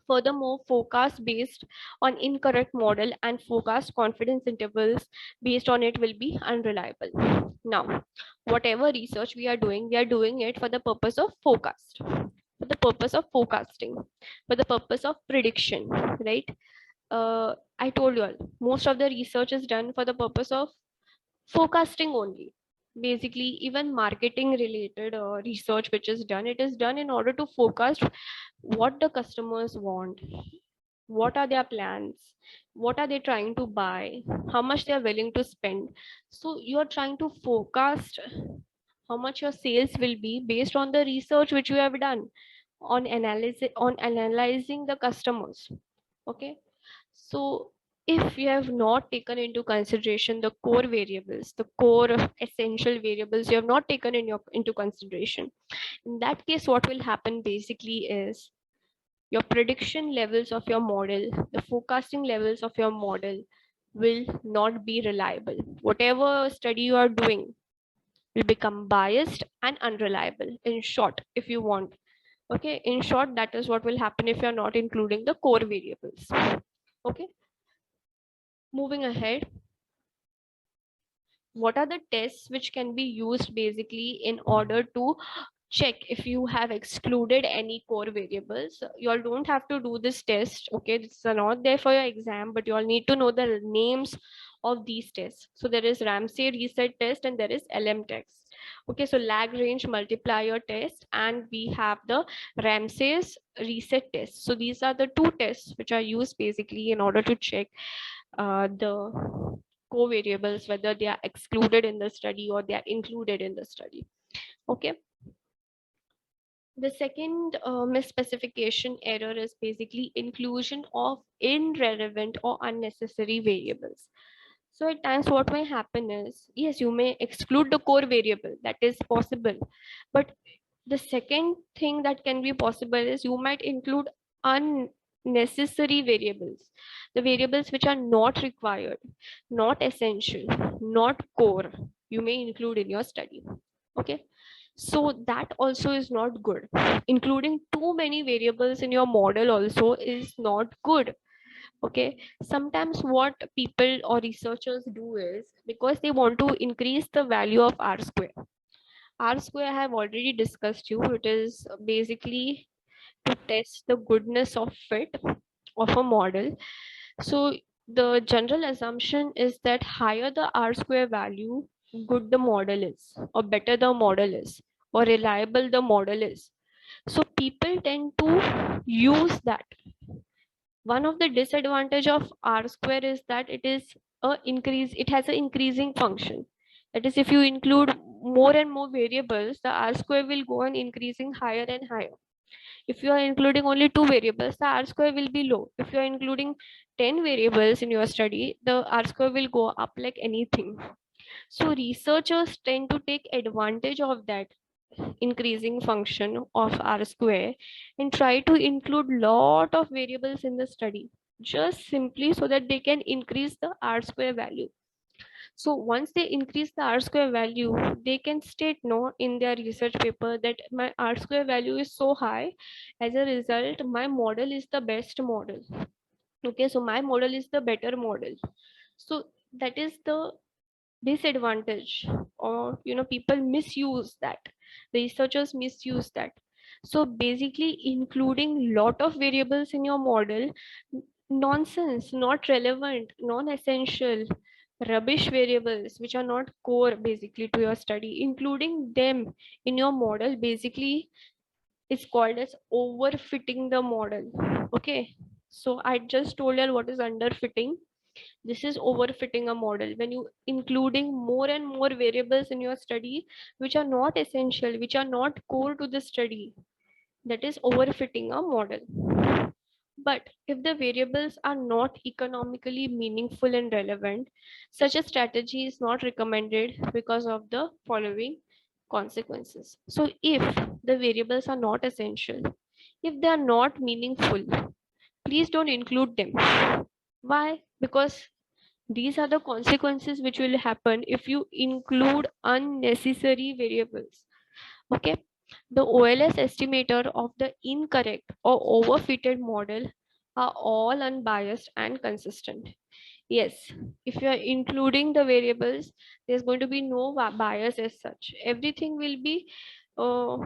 Furthermore, forecast based on incorrect model and forecast confidence intervals based on it will be unreliable. Now, whatever research we are doing it for the purpose of forecast, for the purpose of forecasting, for the purpose of prediction, right? I told you all, most of the research is done for the purpose of forecasting only. Basically, even marketing related research which is done, it is done in order to forecast what the customers want, what are their plans, what are they trying to buy, how much they are willing to spend. So you are trying to forecast how much your sales will be based on the research which you have done on analyzing the customers. Okay. So if you have not taken into consideration the core variables, the core essential variables, you have not taken into consideration, in that case what will happen basically is your prediction levels of your model, the forecasting levels of your model will not be reliable. Whatever study you are doing, will become biased and unreliable. In short, if you want. Okay, in short, that is what will happen if you're not including the core variables. Okay, moving ahead. What are the tests which can be used basically in order to check if you have excluded any core variables? You all don't have to do this test. Okay, this is not there for your exam, but you all need to know the names of these tests. So there is Ramsey reset test and there is LM test. Okay, so Lagrange multiplier test, and we have the Ramsey's reset test. So these are the two tests which are used basically in order to check the covariables, whether they are excluded in the study or they are included in the study. Okay. The second misspecification error is basically inclusion of irrelevant or unnecessary variables. So at times what may happen is, yes, you may exclude the core variable, that is possible. But the second thing that can be possible is you might include unnecessary variables, the variables which are not required, not essential, not core, you may include in your study. Okay, so that also is not good. Including too many variables in your model also is not good. Okay, sometimes what people or researchers do is, because they want to increase the value of r square. R square I have already discussed you. It is basically to test the goodness of fit of a model. So the general assumption is that higher the R square value, good the model is, or better the model is, or reliable the model is. So people tend to use that. One of the disadvantage of R square is that it has an increasing function. That is, if you include more and more variables, the R square will go on increasing higher and higher. If you are including only two variables, the R square will be low. If you are including 10 variables in your study, the R square will go up like anything. So researchers tend to take advantage of that increasing function of R square and try to include lot of variables in the study, just simply so that they can increase the R square value. So once they increase the R square value, they can state no in their research paper that my R square value is so high. As a result, my model is the best model. Okay, so my model is the better model. So that is the disadvantage, or people misuse that. Researchers misuse that. So basically, including lot of variables in your model, nonsense, not relevant, non-essential, rubbish variables which are not core basically to your study, including them in your model basically is called as overfitting the model. Okay, so I just told you what is underfitting. This is overfitting a model when you including more and more variables in your study which are not essential, which are not core to the study. That is overfitting a model. But if the variables are not economically meaningful and relevant, such a strategy is not recommended because of the following consequences. So if the variables are not essential, if they are not meaningful, please don't include them. Why? Because these are the consequences which will happen if you include unnecessary variables. Okay. The OLS estimator of the incorrect or overfitted model are all unbiased and consistent. Yes, if you are including the variables, there's going to be no bias as such. Everything will be uh,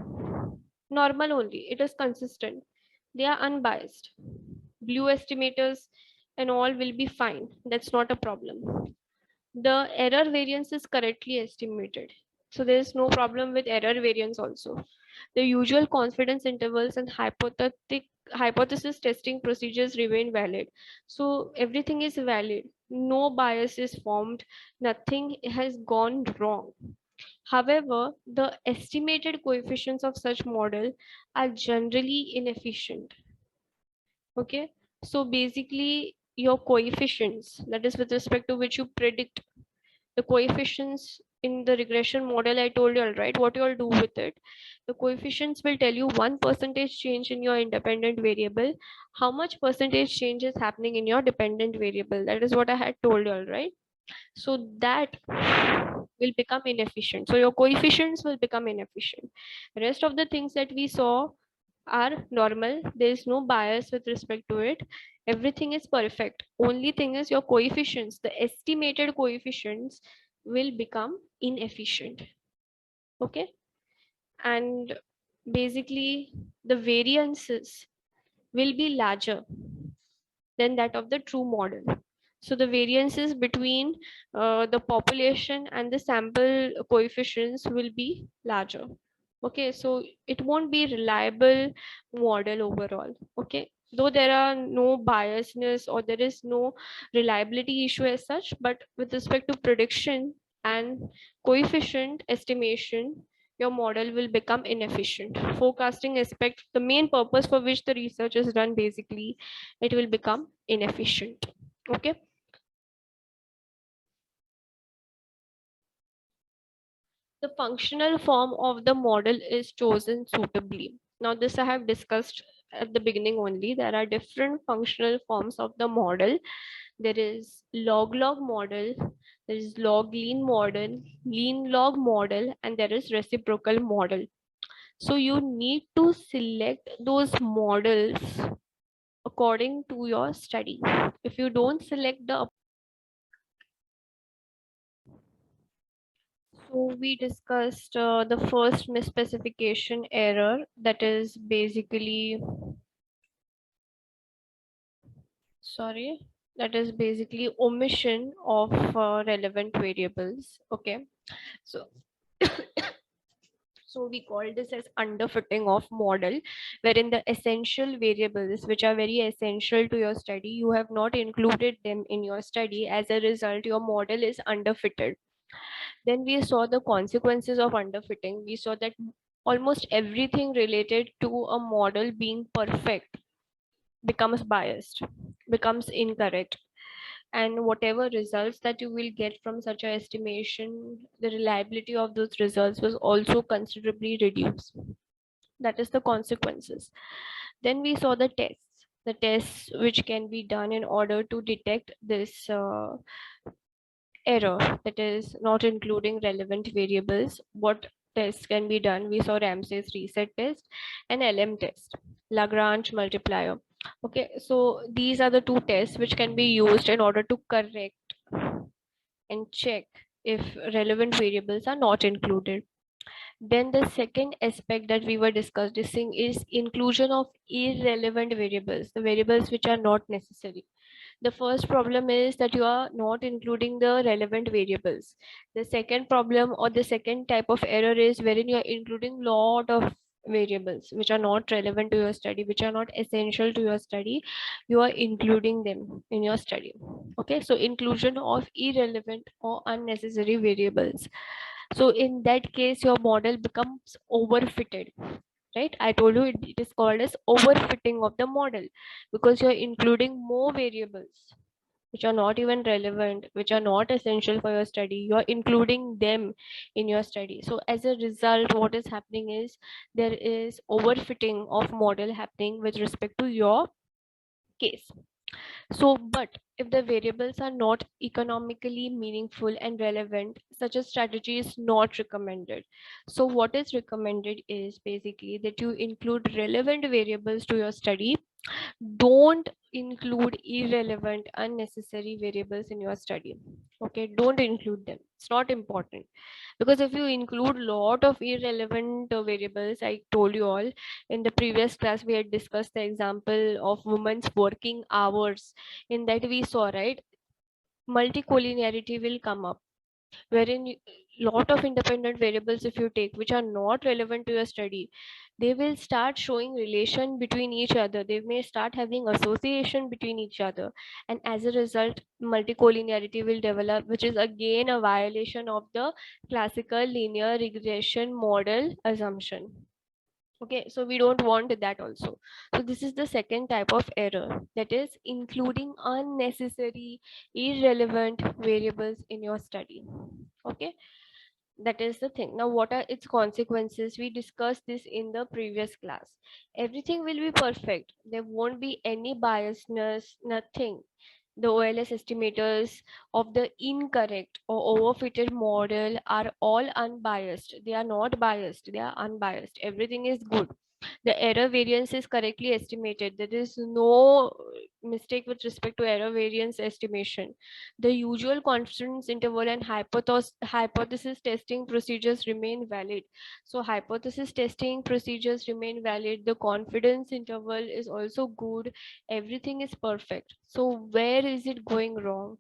normal only. It is consistent. They are unbiased. Blue estimators and all will be fine. That's not a problem. The error variance is correctly estimated. So there is no problem with error variance also. The usual confidence intervals and hypothesis testing procedures remain valid. So everything is valid. No bias is formed. Nothing has gone wrong. However, the estimated coefficients of such model are generally inefficient. Okay. So basically your coefficients, that is with respect to which you predict the coefficients in the regression model, I told you all right what you all do with it. The coefficients will tell you 1% change in your independent variable, how much percentage change is happening in your dependent variable. That is what I had told you all right. So that will become inefficient. So your coefficients will become inefficient. The rest of the things that we saw are normal. There is no bias with respect to it. Everything is perfect. Only thing is your coefficients, the estimated coefficients will become inefficient. Okay. And basically the variances will be larger than that of the true model. So the variances between the population and the sample coefficients will be larger. Okay, so it won't be reliable model overall. Okay, though there are no biasness or there is no reliability issue as such, but with respect to prediction and coefficient estimation, your model will become inefficient. Forecasting aspect, the main purpose for which the research is done, basically, it will become inefficient. Okay. The functional form of the model is chosen suitably. Now, this I have discussed at the beginning only. There are different functional forms of the model. There is log-log model, there is log-lean model, lean-log model, and there is reciprocal model. So you need to select those models according to your study. If you don't select the, so we discussed the first misspecification error, that is basically, sorry, that is basically omission of relevant variables. Okay, so so we call this as underfitting of model, wherein the essential variables which are very essential to your study, you have not included them in your study. As a result, your model is underfitted. Then we saw the consequences of underfitting. We saw that almost everything related to a model being perfect becomes biased, becomes incorrect. And whatever results that you will get from such a estimation, the reliability of those results was also considerably reduced. That is the consequences. Then we saw the tests which can be done in order to detect this error, that is not including relevant variables. What tests can be done? We saw Ramsey's reset test and LM test, Lagrange multiplier. Okay, so these are the two tests which can be used in order to correct and check if relevant variables are not included. Then the second aspect that we were discussing is inclusion of irrelevant variables, the variables which are not necessary. The first problem is that you are not including the relevant variables. The second problem or the second type of error is wherein you are including lot of variables which are not relevant to your study, which are not essential to your study. You are including them in your study. Okay, so inclusion of irrelevant or unnecessary variables. So in that case, your model becomes overfitted, right? I told you it is called as overfitting of the model, because you're including more variables which are not even relevant, which are not essential for your study. You're including them in your study. So as a result, what is happening is there is overfitting of model happening with respect to your case. So, but if the variables are not economically meaningful and relevant, such a strategy is not recommended. So what is recommended is basically that you include relevant variables to your study. Don't include irrelevant, unnecessary variables in your study. Okay, don't include them. It's not important, because if you include lot of irrelevant variables, I told you all in the previous class we had discussed the example of women's working hours. In that we saw, right, multicollinearity will come up, wherein lot of independent variables, if you take, which are not relevant to your study, they will start showing relation between each other. They may start having association between each other, and as a result multicollinearity will develop, which is again a violation of the classical linear regression model assumption. Okay, so we don't want that also. So this is the second type of error, that is including unnecessary irrelevant variables in your study. Okay, that is the thing. Now what are its consequences? We discussed this in the previous class. Everything will be perfect, there won't be any biasness, nothing. the OLS estimators of the incorrect or overfitted model are all unbiased. They are not biased, they are unbiased. Everything is good. The error variance is correctly estimated. There is no mistake with respect to error variance estimation. The usual confidence interval and hypothesis testing procedures remain valid. So hypothesis testing procedures remain valid. The confidence interval is also good. Everything is perfect. So where is it going wrong?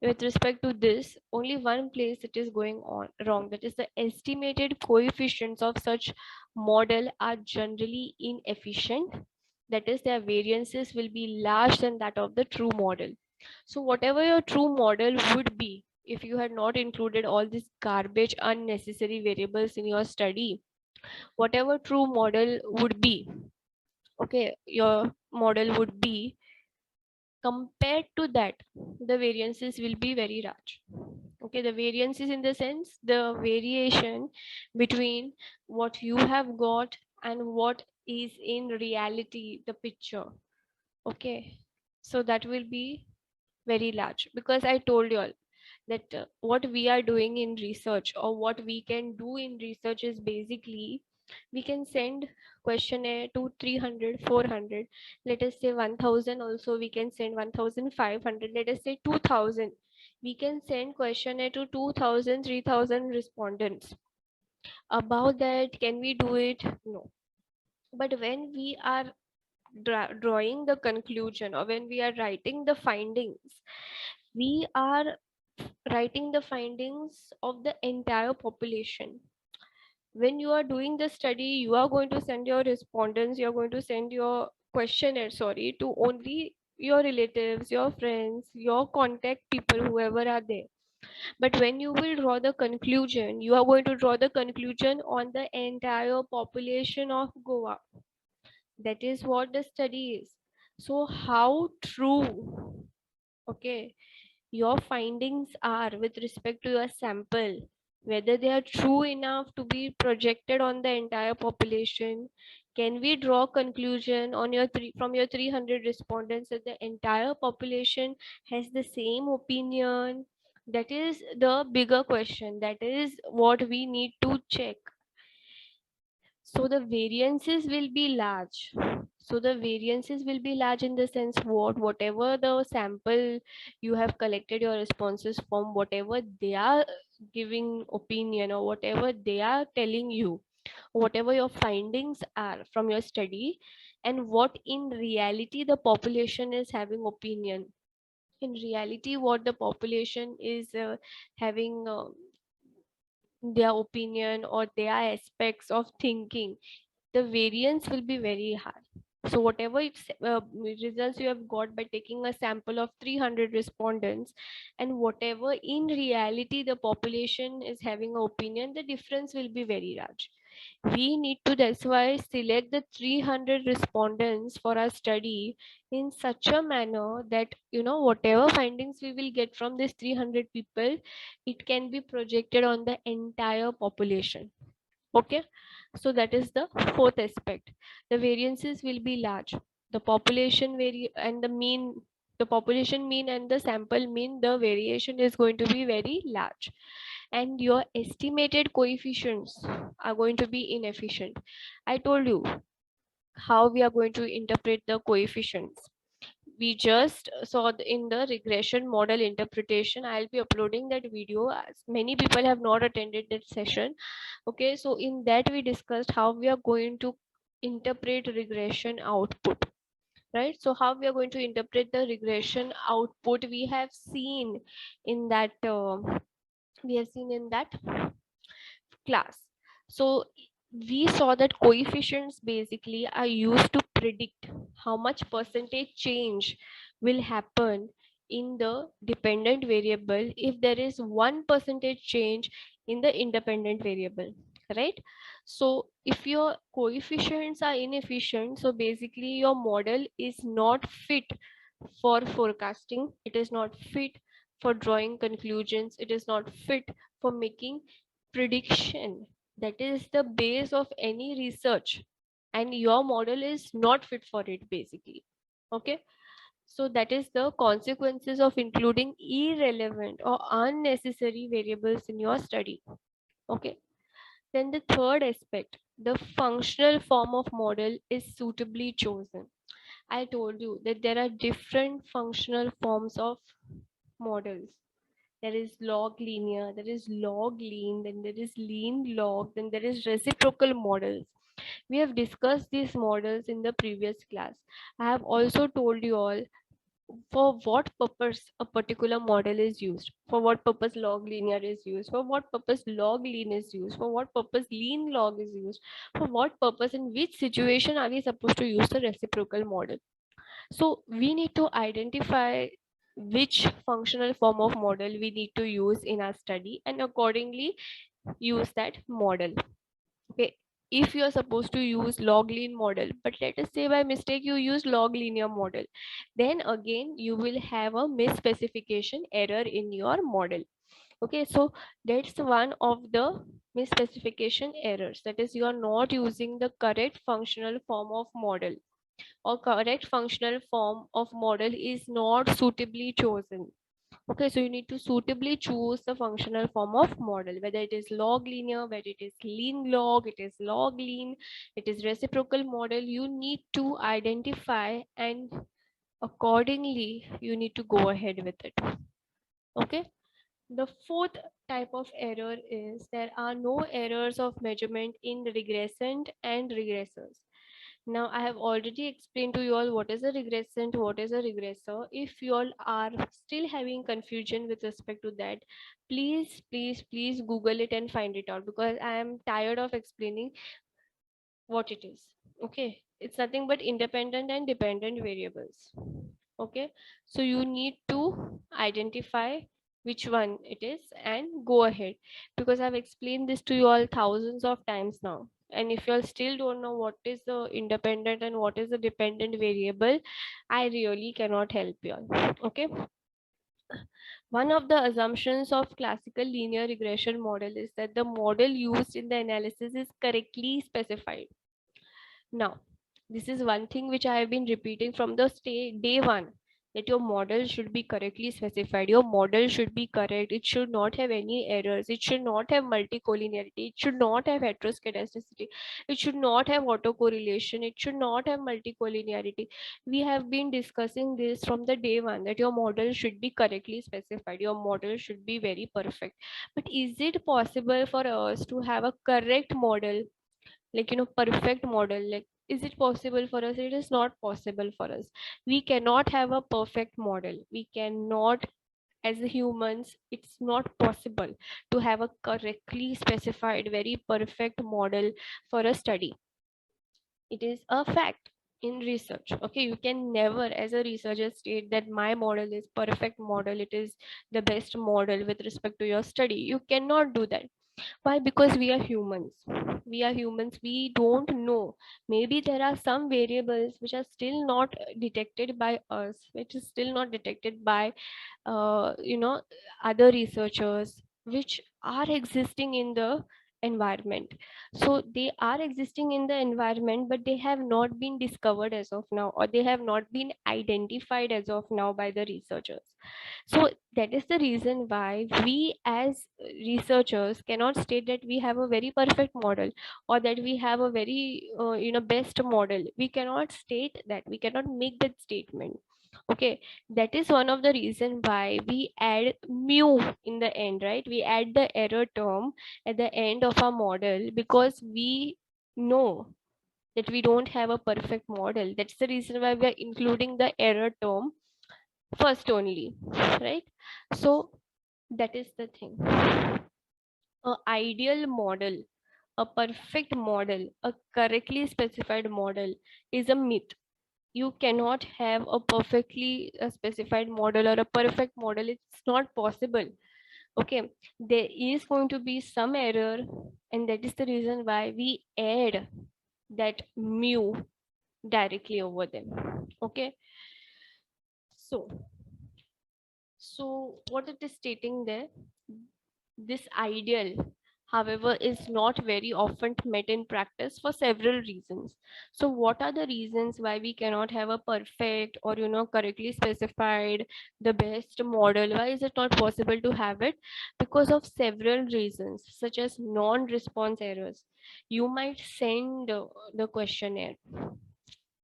With respect to this, only one place it is going on wrong, that is the estimated coefficients of such model are generally inefficient, that is their variances will be larger than that of the true model. So whatever your true model would be, if you had not included all these garbage unnecessary variables in your study, whatever true model would be, okay, your model would be, compared to that, the variances will be very large. Okay, the variances in the sense the variation between what you have got and what is in reality the picture. Okay, so that will be very large, because I told you all that what we are doing in research or what we can do in research is basically we can send questionnaire to 300, 400, let us say 1000, also we can send 1500, let us say 2000, we can send questionnaire to 2000, 3000 respondents. About that, can we do it? No. But when we are drawing the conclusion or when we are writing the findings, we are writing the findings of the entire population. When you are doing the study, you are going to send your respondents, you are going to send your questionnaire, sorry, to only your relatives, your friends, your contact people, whoever are there. But when you will draw the conclusion, you are going to draw the conclusion on the entire population of Goa. That is what the study is. So how true, okay, your findings are with respect to your sample, whether they are true enough to be projected on the entire population. Can we draw conclusion on your from your 300 respondents that the entire population has the same opinion? That is the bigger question. That is what we need to check. So the variances will be large. So the variances will be large in the sense whatever the sample you have collected your responses from, whatever they are giving opinion or whatever they are telling you, whatever your findings are from your study, and what in reality the population is having opinion. In reality, what the population is having their opinion or their aspects of thinking, the variance will be very high. So whatever results you have got by taking a sample of 300 respondents and whatever in reality the population is having an opinion, the difference will be very large. We need to, that's why, select the 300 respondents for our study in such a manner that whatever findings we will get from these 300 people, it can be projected on the entire population. Okay, so that is the fourth aspect. The variances will be large. The population and the population mean and the sample mean, the variation is going to be very large, and your estimated coefficients are going to be inefficient. I told you how we are going to interpret the coefficients. We just saw in the regression model interpretation. I'll be uploading that video as many people have not attended that session. Okay, so in that we discussed how we are going to interpret regression output, right? So how we are going to interpret the regression output, we have seen in that class. So we saw that coefficients basically are used to predict how much percentage change will happen in the dependent variable if there is 1% change in the independent variable, right? So if your coefficients are inefficient, so basically your model is not fit for forecasting, it is not fit for drawing conclusions, it is not fit for making prediction. That is the base of any research, and your model is not fit for it basically. Okay, So that is the consequences of including irrelevant or unnecessary variables in your study. Okay. Then the third aspect, the functional form of model is suitably chosen. I told you that there are different functional forms of models. There is log linear, there is log lean, then there is lean log, then there is reciprocal models. We have discussed these models in the previous class. I have also told you all for what purpose a particular model is used, for what purpose log linear is used, for what purpose log lean is used, for what purpose lean log is used, for what purpose, in which situation are we supposed to use the reciprocal model. So we need to identify which functional form of model we need to use in our study and accordingly use that model. Okay, if you are supposed to use log lean model, but let us say by mistake you use log linear model, then again you will have a misspecification error in your model. Okay, so that's one of the misspecification errors, that is you are not using the correct functional form of model, or correct functional form of model is not suitably chosen. Okay, so you need to suitably choose the functional form of model, whether it is log linear, whether it is lean log, it is log lean, it is reciprocal model. You need to identify and accordingly you need to go ahead with it. Okay. The fourth type of error is there are no errors of measurement in regressant and regressors. Now, I have already explained to you all what is a regressant, what is a regressor. If you all are still having confusion with respect to that, please Google it and find it out, because I am tired of explaining what it is. Okay, it's nothing but independent and dependent variables. Okay, so you need to identify which one it is and go ahead, because I've explained this to you all thousands of times now. And if you all still don't know what is the independent and what is the dependent variable, I really cannot help you all. Okay. One of the assumptions of classical linear regression model is that the model used in the analysis is correctly specified. Now, this is one thing which I have been repeating from the day one, that your model should be correctly specified. Your model should be correct. It should not have any errors. It should not have multicollinearity. It should not have heteroscedasticity. It should not have autocorrelation. It should not have multicollinearity. We have been discussing this from the day one, that your model should be correctly specified. Your model should be very perfect. But is it possible for us to have a correct model, like perfect model? Like, is it possible for us? It is not possible for us. We cannot have a perfect model. We cannot, as humans, it's not possible to have a correctly specified very perfect model for a study. It is a fact in research. Okay, you can never as a researcher state that my model is perfect model, it is the best model with respect to your study. You cannot do that. Why? Because we are humans. We are humans. We don't know. Maybe there are some variables which are still not detected by us, which is still not detected by, other researchers, which are existing in the environment. So they are existing in the environment, but they have not been discovered as of now, or they have not been identified as of now by the researchers. So that is the reason why we as researchers cannot state that we have a very perfect model, or that we have a very best model. We cannot state that. We cannot make that statement. Okay, that is one of the reason why we add mu in the end, right? We add the error term at the end of our model, because we know that we don't have a perfect model. That's the reason why we are including the error term first only, right? So that is the thing. A ideal model, a perfect model, a correctly specified model is a myth. You cannot have a perfectly specified model or a perfect model. It's not possible. Okay, there is going to be some error, and that is the reason why we add that mu directly over them. Okay, so what it is stating there, this ideal, however, is not very often met in practice for several reasons. So what are the reasons why we cannot have a perfect or correctly specified the best model? Why is it not possible to have it? Because of several reasons, such as non-response errors. You might send the questionnaire,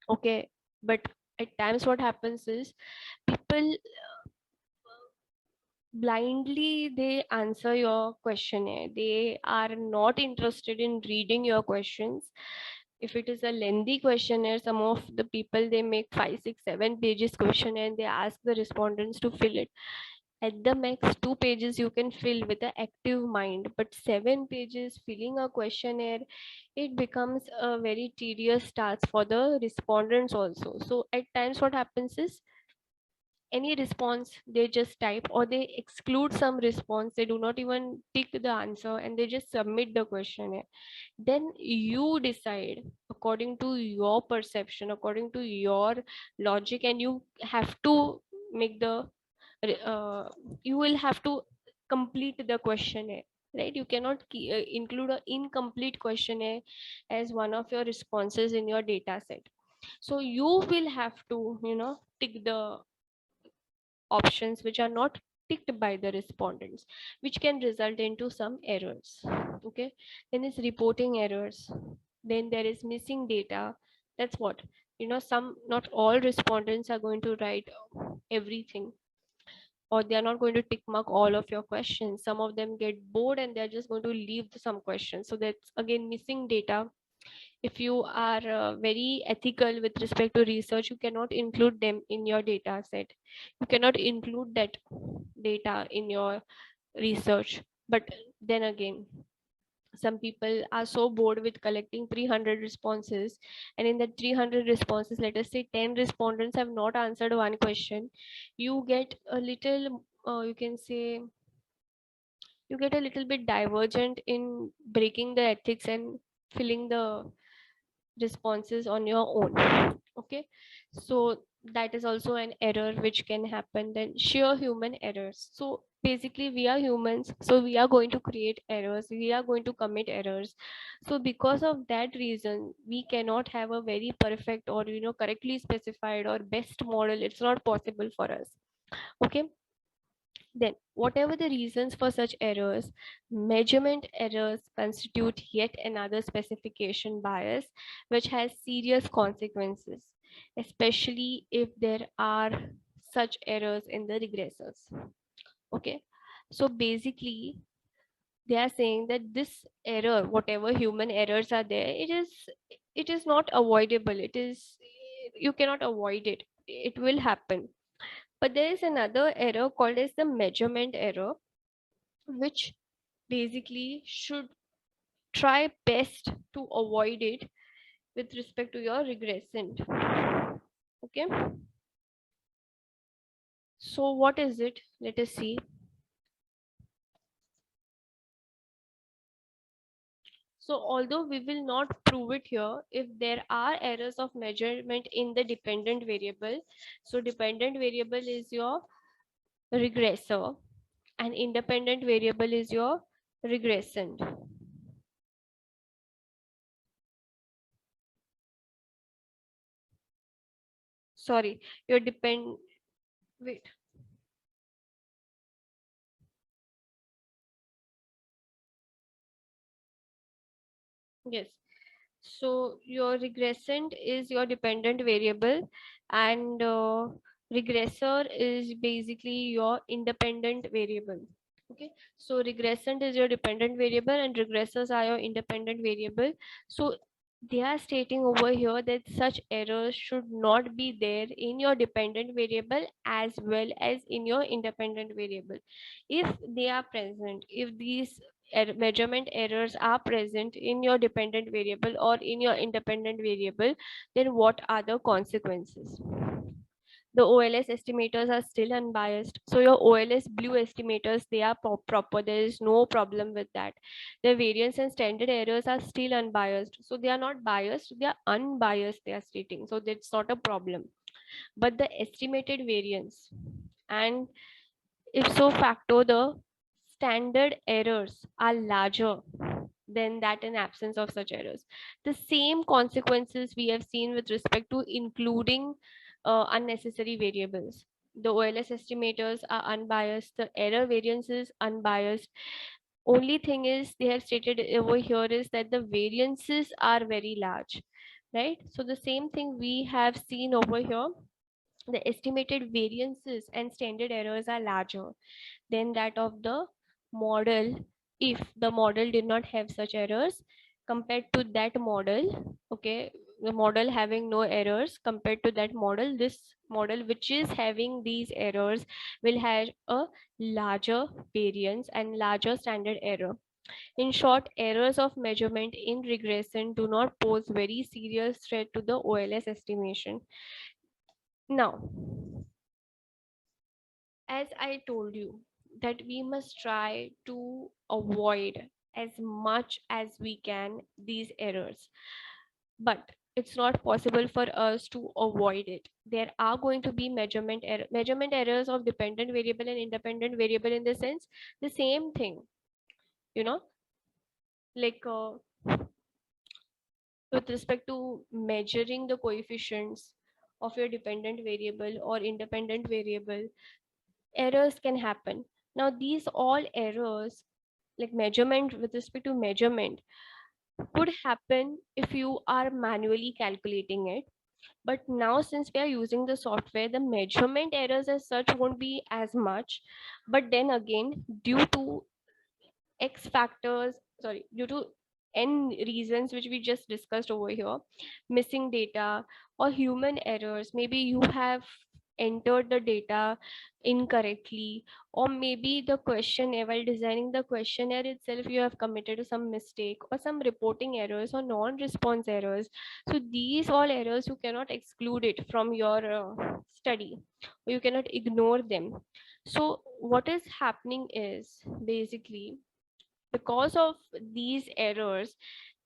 okay, but at times what happens is people blindly they answer your questionnaire. They are not interested in reading your questions. If it is a lengthy questionnaire, some of the people they make 5 6 7 pages questionnaire and they ask the respondents to fill it. At the max 2 pages you can fill with an active mind, but 7 pages filling a questionnaire, it becomes a very tedious task for the respondents also. So at times what happens is any response they just type, or they exclude some response, they do not even tick the answer and they just submit the questionnaire. Then you decide according to your perception, according to your logic, and you have to make the uh, you will have to complete the questionnaire, right? You cannot include an incomplete questionnaire as one of your responses in your data set. So you will have to tick the options which are not ticked by the respondents, which can result into some errors. Okay, then is reporting errors, then there is missing data. That's what, some, not all respondents are going to write everything, or they are not going to tick mark all of your questions. Some of them get bored and they're just going to leave some questions, so that's again missing data. If you are very ethical with respect to research, you cannot include them in your data set. You cannot include that data in your research. But then again, some people are so bored with collecting 300 responses, and in the 300 responses, let us say 10 respondents have not answered one question. You get a little you can say you get a little bit divergent in breaking the ethics and filling the responses on your own. Okay, so that is also an error which can happen. Then sheer human errors. So basically we are humans, so we are going to create errors, we are going to commit errors. So because of that reason, we cannot have a very perfect or correctly specified or best model. It's not possible for us. Okay, then, whatever the reasons for such errors, measurement errors constitute yet another specification bias which has serious consequences, especially if there are such errors in the regressors. Okay, so basically, they are saying that this error, whatever human errors are there, it is not avoidable. It is, you cannot avoid it. It will happen. But there is another error called as the measurement error, which basically should try best to avoid it with respect to your regressant. Okay, so what is it? Let us see. So although we will not prove it here, if there are errors of measurement in the dependent variable, so dependent variable is your regressor and independent variable is your regressant. Sorry, your wait. Yes. So your regressant is your dependent variable, and regressor is basically your independent variable. Okay. So regressant is your dependent variable and regressors are your independent variable. So they are stating over here that such errors should not be there in your dependent variable as well as in your independent variable. If they are present, if these measurement errors are present in your dependent variable or in your independent variable, then what are the consequences? The OLS estimators are still unbiased. So your OLS blue estimators, they are proper. There is no problem with that. The variance and standard errors are still unbiased. So they are not biased, they are unbiased, they are stating. So that's not a problem. But the estimated variance and if so facto, the standard errors are larger than that in absence of such errors. The same consequences we have seen with respect to including unnecessary variables. The OLS estimators are unbiased, the error variance is unbiased. Only thing is they have stated over here is that the variances are very large, right? So the same thing we have seen over here, the estimated variances and standard errors are larger than that of the model if the model did not have such errors compared to that model. Okay, the model having no errors compared to that model, this model which is having these errors will have a larger variance and larger standard error. In short, errors of measurement in regression do not pose very serious threat to the OLS estimation. Now, as I told you, that we must try to avoid as much as we can these errors, but it's not possible for us to avoid it. There are going to be measurement errors of dependent variable and independent variable, in the sense the same thing, you know, like with respect to measuring the coefficients of your dependent variable or independent variable, errors can happen. Now, these all errors, like measurement with respect to measurement, could happen if you are manually calculating it. But now, since we are using the software, the measurement errors as such won't be as much. But then again, due to X factors, sorry, due to N reasons which we just discussed over here, missing data or human errors, maybe you have entered the data incorrectly, or maybe the questionnaire, while designing the questionnaire itself, you have committed some mistake or some reporting errors or non-response errors. So these all errors, you cannot exclude it from your study, or you cannot ignore them. So what is happening is, basically, because of these errors,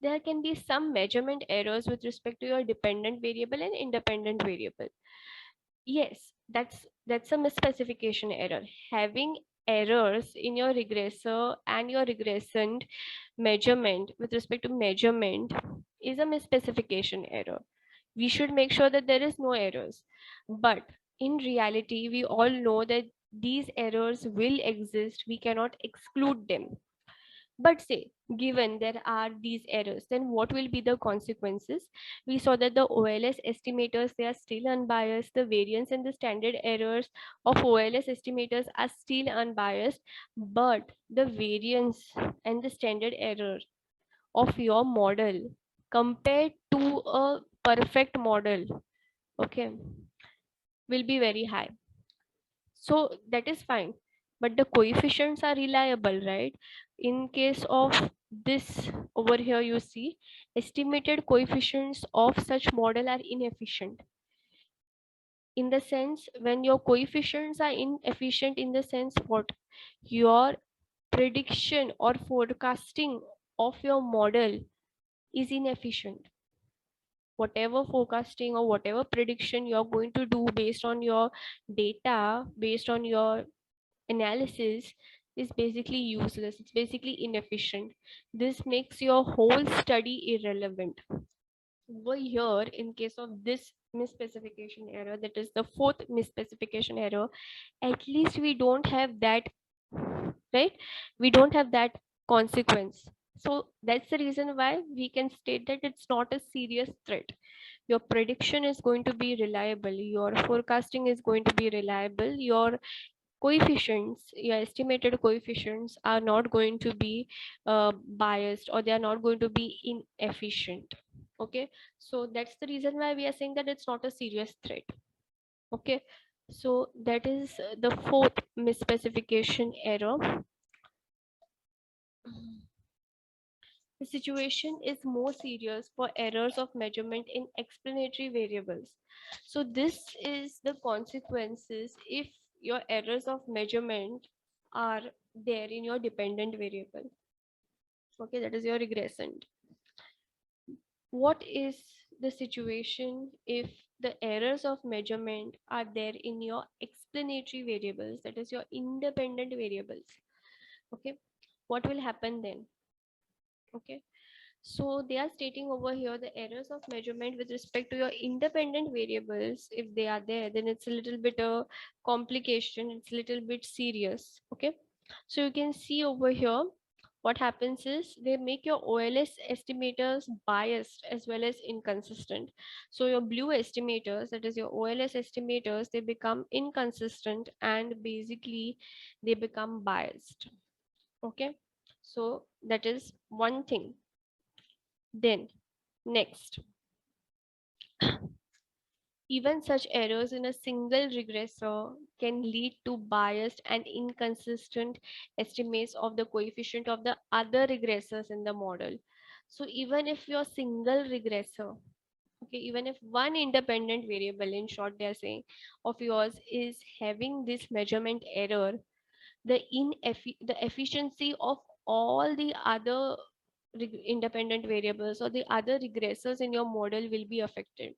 there can be some measurement errors with respect to your dependent variable and independent variable. Yes, that's a misspecification error. Having errors in your regressor and your regressant measurement with respect to measurement is a misspecification error. We should make sure that there is no errors. But in reality, we all know that these errors will exist. We cannot exclude them. But say, given there are these errors, then what will be the consequences? We saw that the OLS estimators, they are still unbiased. The variance and the standard errors of OLS estimators are still unbiased, but the variance and the standard error of your model compared to a perfect model, okay, will be very high. So that is fine, but the coefficients are reliable, right? In case of this over here, you see estimated coefficients of such model are inefficient, in the sense, when your coefficients are inefficient, in the sense what, your prediction or forecasting of your model is inefficient. Whatever forecasting or whatever prediction you're going to do based on your data, based on your analysis, is basically useless. It's basically inefficient. This makes your whole study irrelevant. Over here, in case of this misspecification error, that is the fourth misspecification error, at least we don't have that, right? We don't have that consequence. So that's the reason why we can state that it's not a serious threat. Your prediction is going to be reliable, your forecasting is going to be reliable, your coefficients, your estimated coefficients are not going to be biased, or they are not going to be inefficient. Okay, so that's the reason why we are saying that it's not a serious threat. Okay, so that is the fourth misspecification error. The situation is more serious for errors of measurement in explanatory variables. So this is the consequences if your errors of measurement are there in your dependent variable. Okay, that is your regressant. What is the situation if the errors of measurement are there in your explanatory variables, that is your independent variables? Okay, what will happen then? Okay, so they are stating over here the errors of measurement with respect to your independent variables. If they are there, then it's a little bit a complication. It's a little bit serious. Okay, so you can see over here what happens is they make your OLS estimators biased as well as inconsistent. So your blue estimators, that is your OLS estimators, they become inconsistent and basically they become biased. Okay, so that is one thing. Then next, even such errors in a single regressor can lead to biased and inconsistent estimates of the coefficient of the other regressors in the model. So even if your single regressor, okay, even if one independent variable, in short they are saying, of yours is having this measurement error, the efficiency of all the other independent variables or the other regressors in your model will be affected,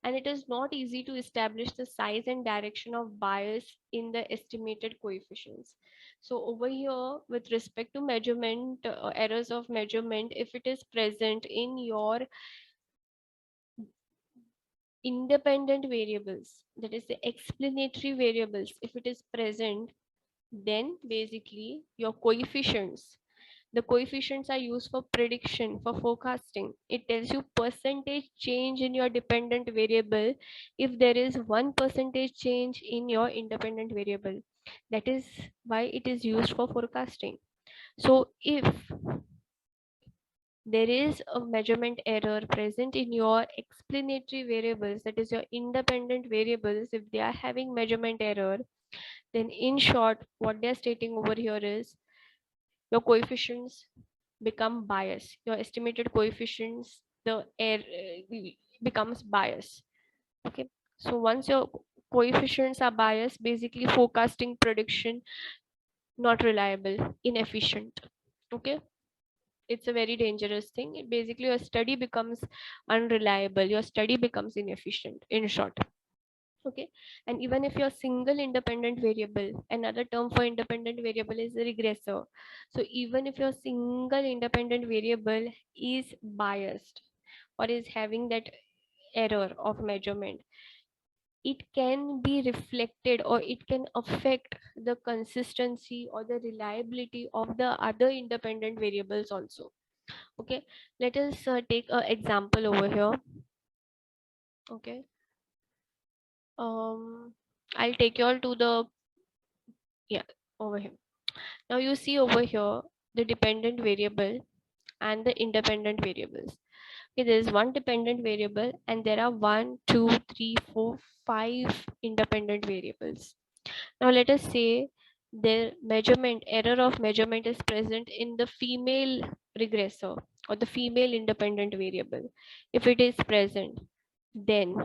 and it is not easy to establish the size and direction of bias in the estimated coefficients. So over here, with respect to measurement, errors of measurement, if it is present in your independent variables, that is the explanatory variables, if it is present, then basically your coefficients, the coefficients are used for prediction, for forecasting. It tells you percentage change in your dependent variable if there is 1% change in your independent variable. That is why it is used for forecasting. So if there is a measurement error present in your explanatory variables, that is your independent variables, if they are having measurement error, then in short, what they are stating over here is your coefficients become biased. Your estimated coefficients, the error becomes biased. Okay. So once your coefficients are biased, basically forecasting prediction not reliable, inefficient. Okay. It's a very dangerous thing. Basically, your study becomes unreliable. Your study becomes inefficient. In short. Okay, and even if your single independent variable, another term for independent variable is a regressor. So even if your single independent variable is biased or is having that error of measurement, it can be reflected or it can affect the consistency or the reliability of the other independent variables also. Okay, let us take an example over here. Okay, I'll take you all to the, yeah, over here. Now you see over here the dependent variable and the independent variables. Okay, there is one dependent variable and there are 5 independent variables. Now let us say the measurement error of measurement is present in the female regressor or the female independent variable. If it is present, then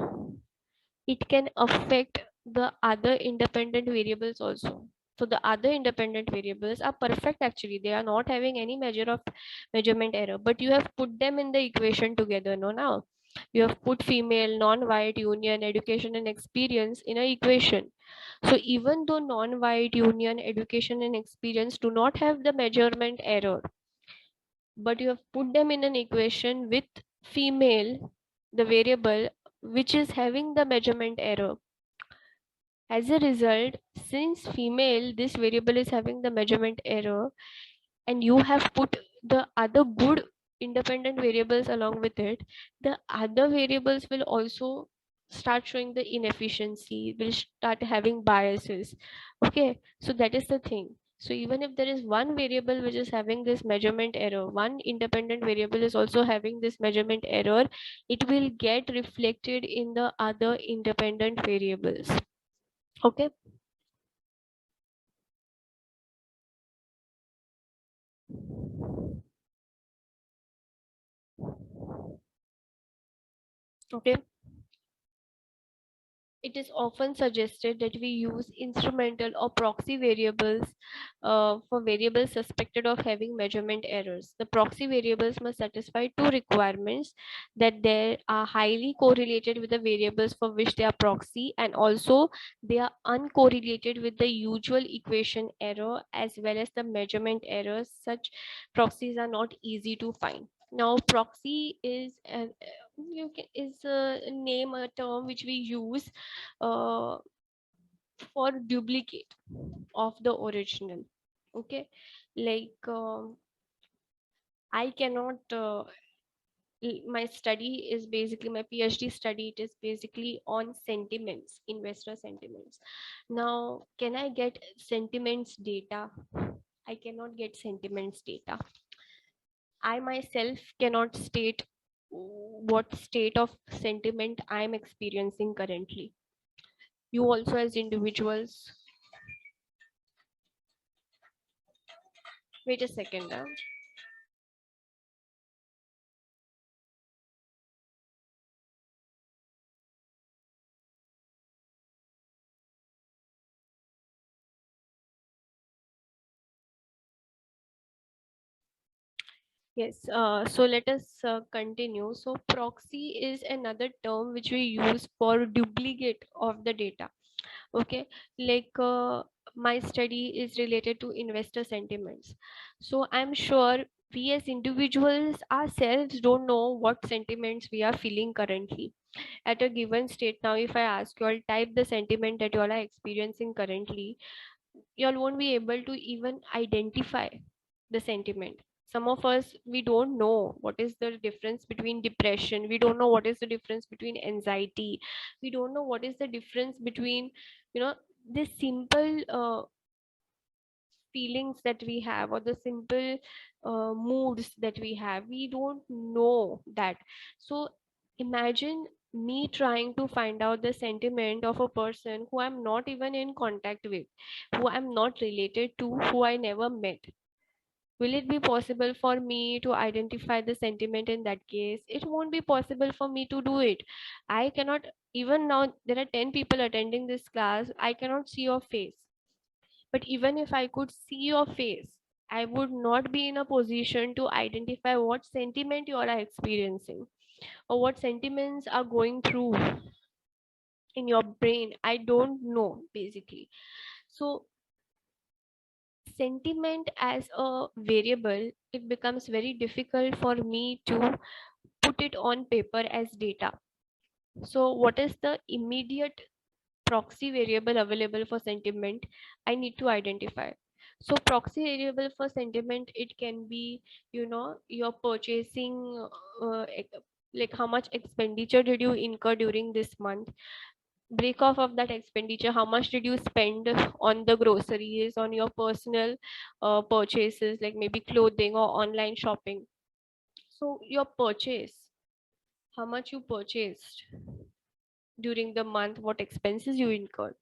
it can affect the other independent variables also. So the other independent variables are perfect actually. They are not having any measure of measurement error, but you have put them in the equation together. No, now you have put female, non-white, union, education and experience in an equation. So even though non-white, union, education and experience do not have the measurement error, but you have put them in an equation with female, the variable which is having the measurement error. As a result, since female, this variable is having the measurement error, and you have put the other good independent variables along with it, the other variables will also start showing the inefficiency, will start having biases. Okay, so that is the thing. So even if there is one variable which is having this measurement error, one independent variable is also having this measurement error, it will get reflected in the other independent variables. Okay. Okay. it is often suggested that we use instrumental or proxy variables for variables suspected of having measurement errors. The proxy variables must satisfy two requirements: that they are highly correlated with the variables for which they are proxy, and also they are uncorrelated with the usual equation error as well as the measurement errors. Such proxies are not easy to find. Now, proxy is a name, a term which we use uh, for duplicate of the original. Okay, like I cannot. My study is basically my PhD study. It is basically on sentiments, investor sentiments. Now, can I get sentiments data? I cannot get sentiments data. I myself cannot state what state of sentiment I am experiencing currently. You also, as individuals, wait a second. Yes, so let us continue. So proxy is another term which we use for duplicate of the data. Okay, like my study is related to investor sentiments. So I'm sure we as individuals ourselves don't know what sentiments we are feeling currently at a given state. Now, if I ask you all type the sentiment that you all are experiencing currently, you all won't be able to even identify the sentiment. Some of us, we don't know what is the difference between depression, we don't know what is the difference between anxiety, we don't know what is the difference between, you know, this simple feelings that we have, or the simple moods that we have, we don't know that. So imagine me trying to find out the sentiment of a person who I'm not even in contact with, who I'm not related to, who I never met. Will it be possible for me to identify the sentiment in that case? It won't be possible for me to do it. I cannot, even now there are 10 people attending this class, I cannot see your face. But even if I could see your face, I would not be in a position to identify what sentiment you all are experiencing or what sentiments are going through in your brain. I don't know basically. So sentiment as a variable, it becomes very difficult for me to put it on paper as data. So what is the immediate proxy variable available for sentiment? I need to identify. So proxy variable for sentiment, it can be, you know, your purchasing, like how much expenditure did you incur during this month, break off of that expenditure, how much did you spend on the groceries, on your personal purchases, like maybe clothing or online shopping. So your purchase, how much you purchased during the month, what expenses you incurred.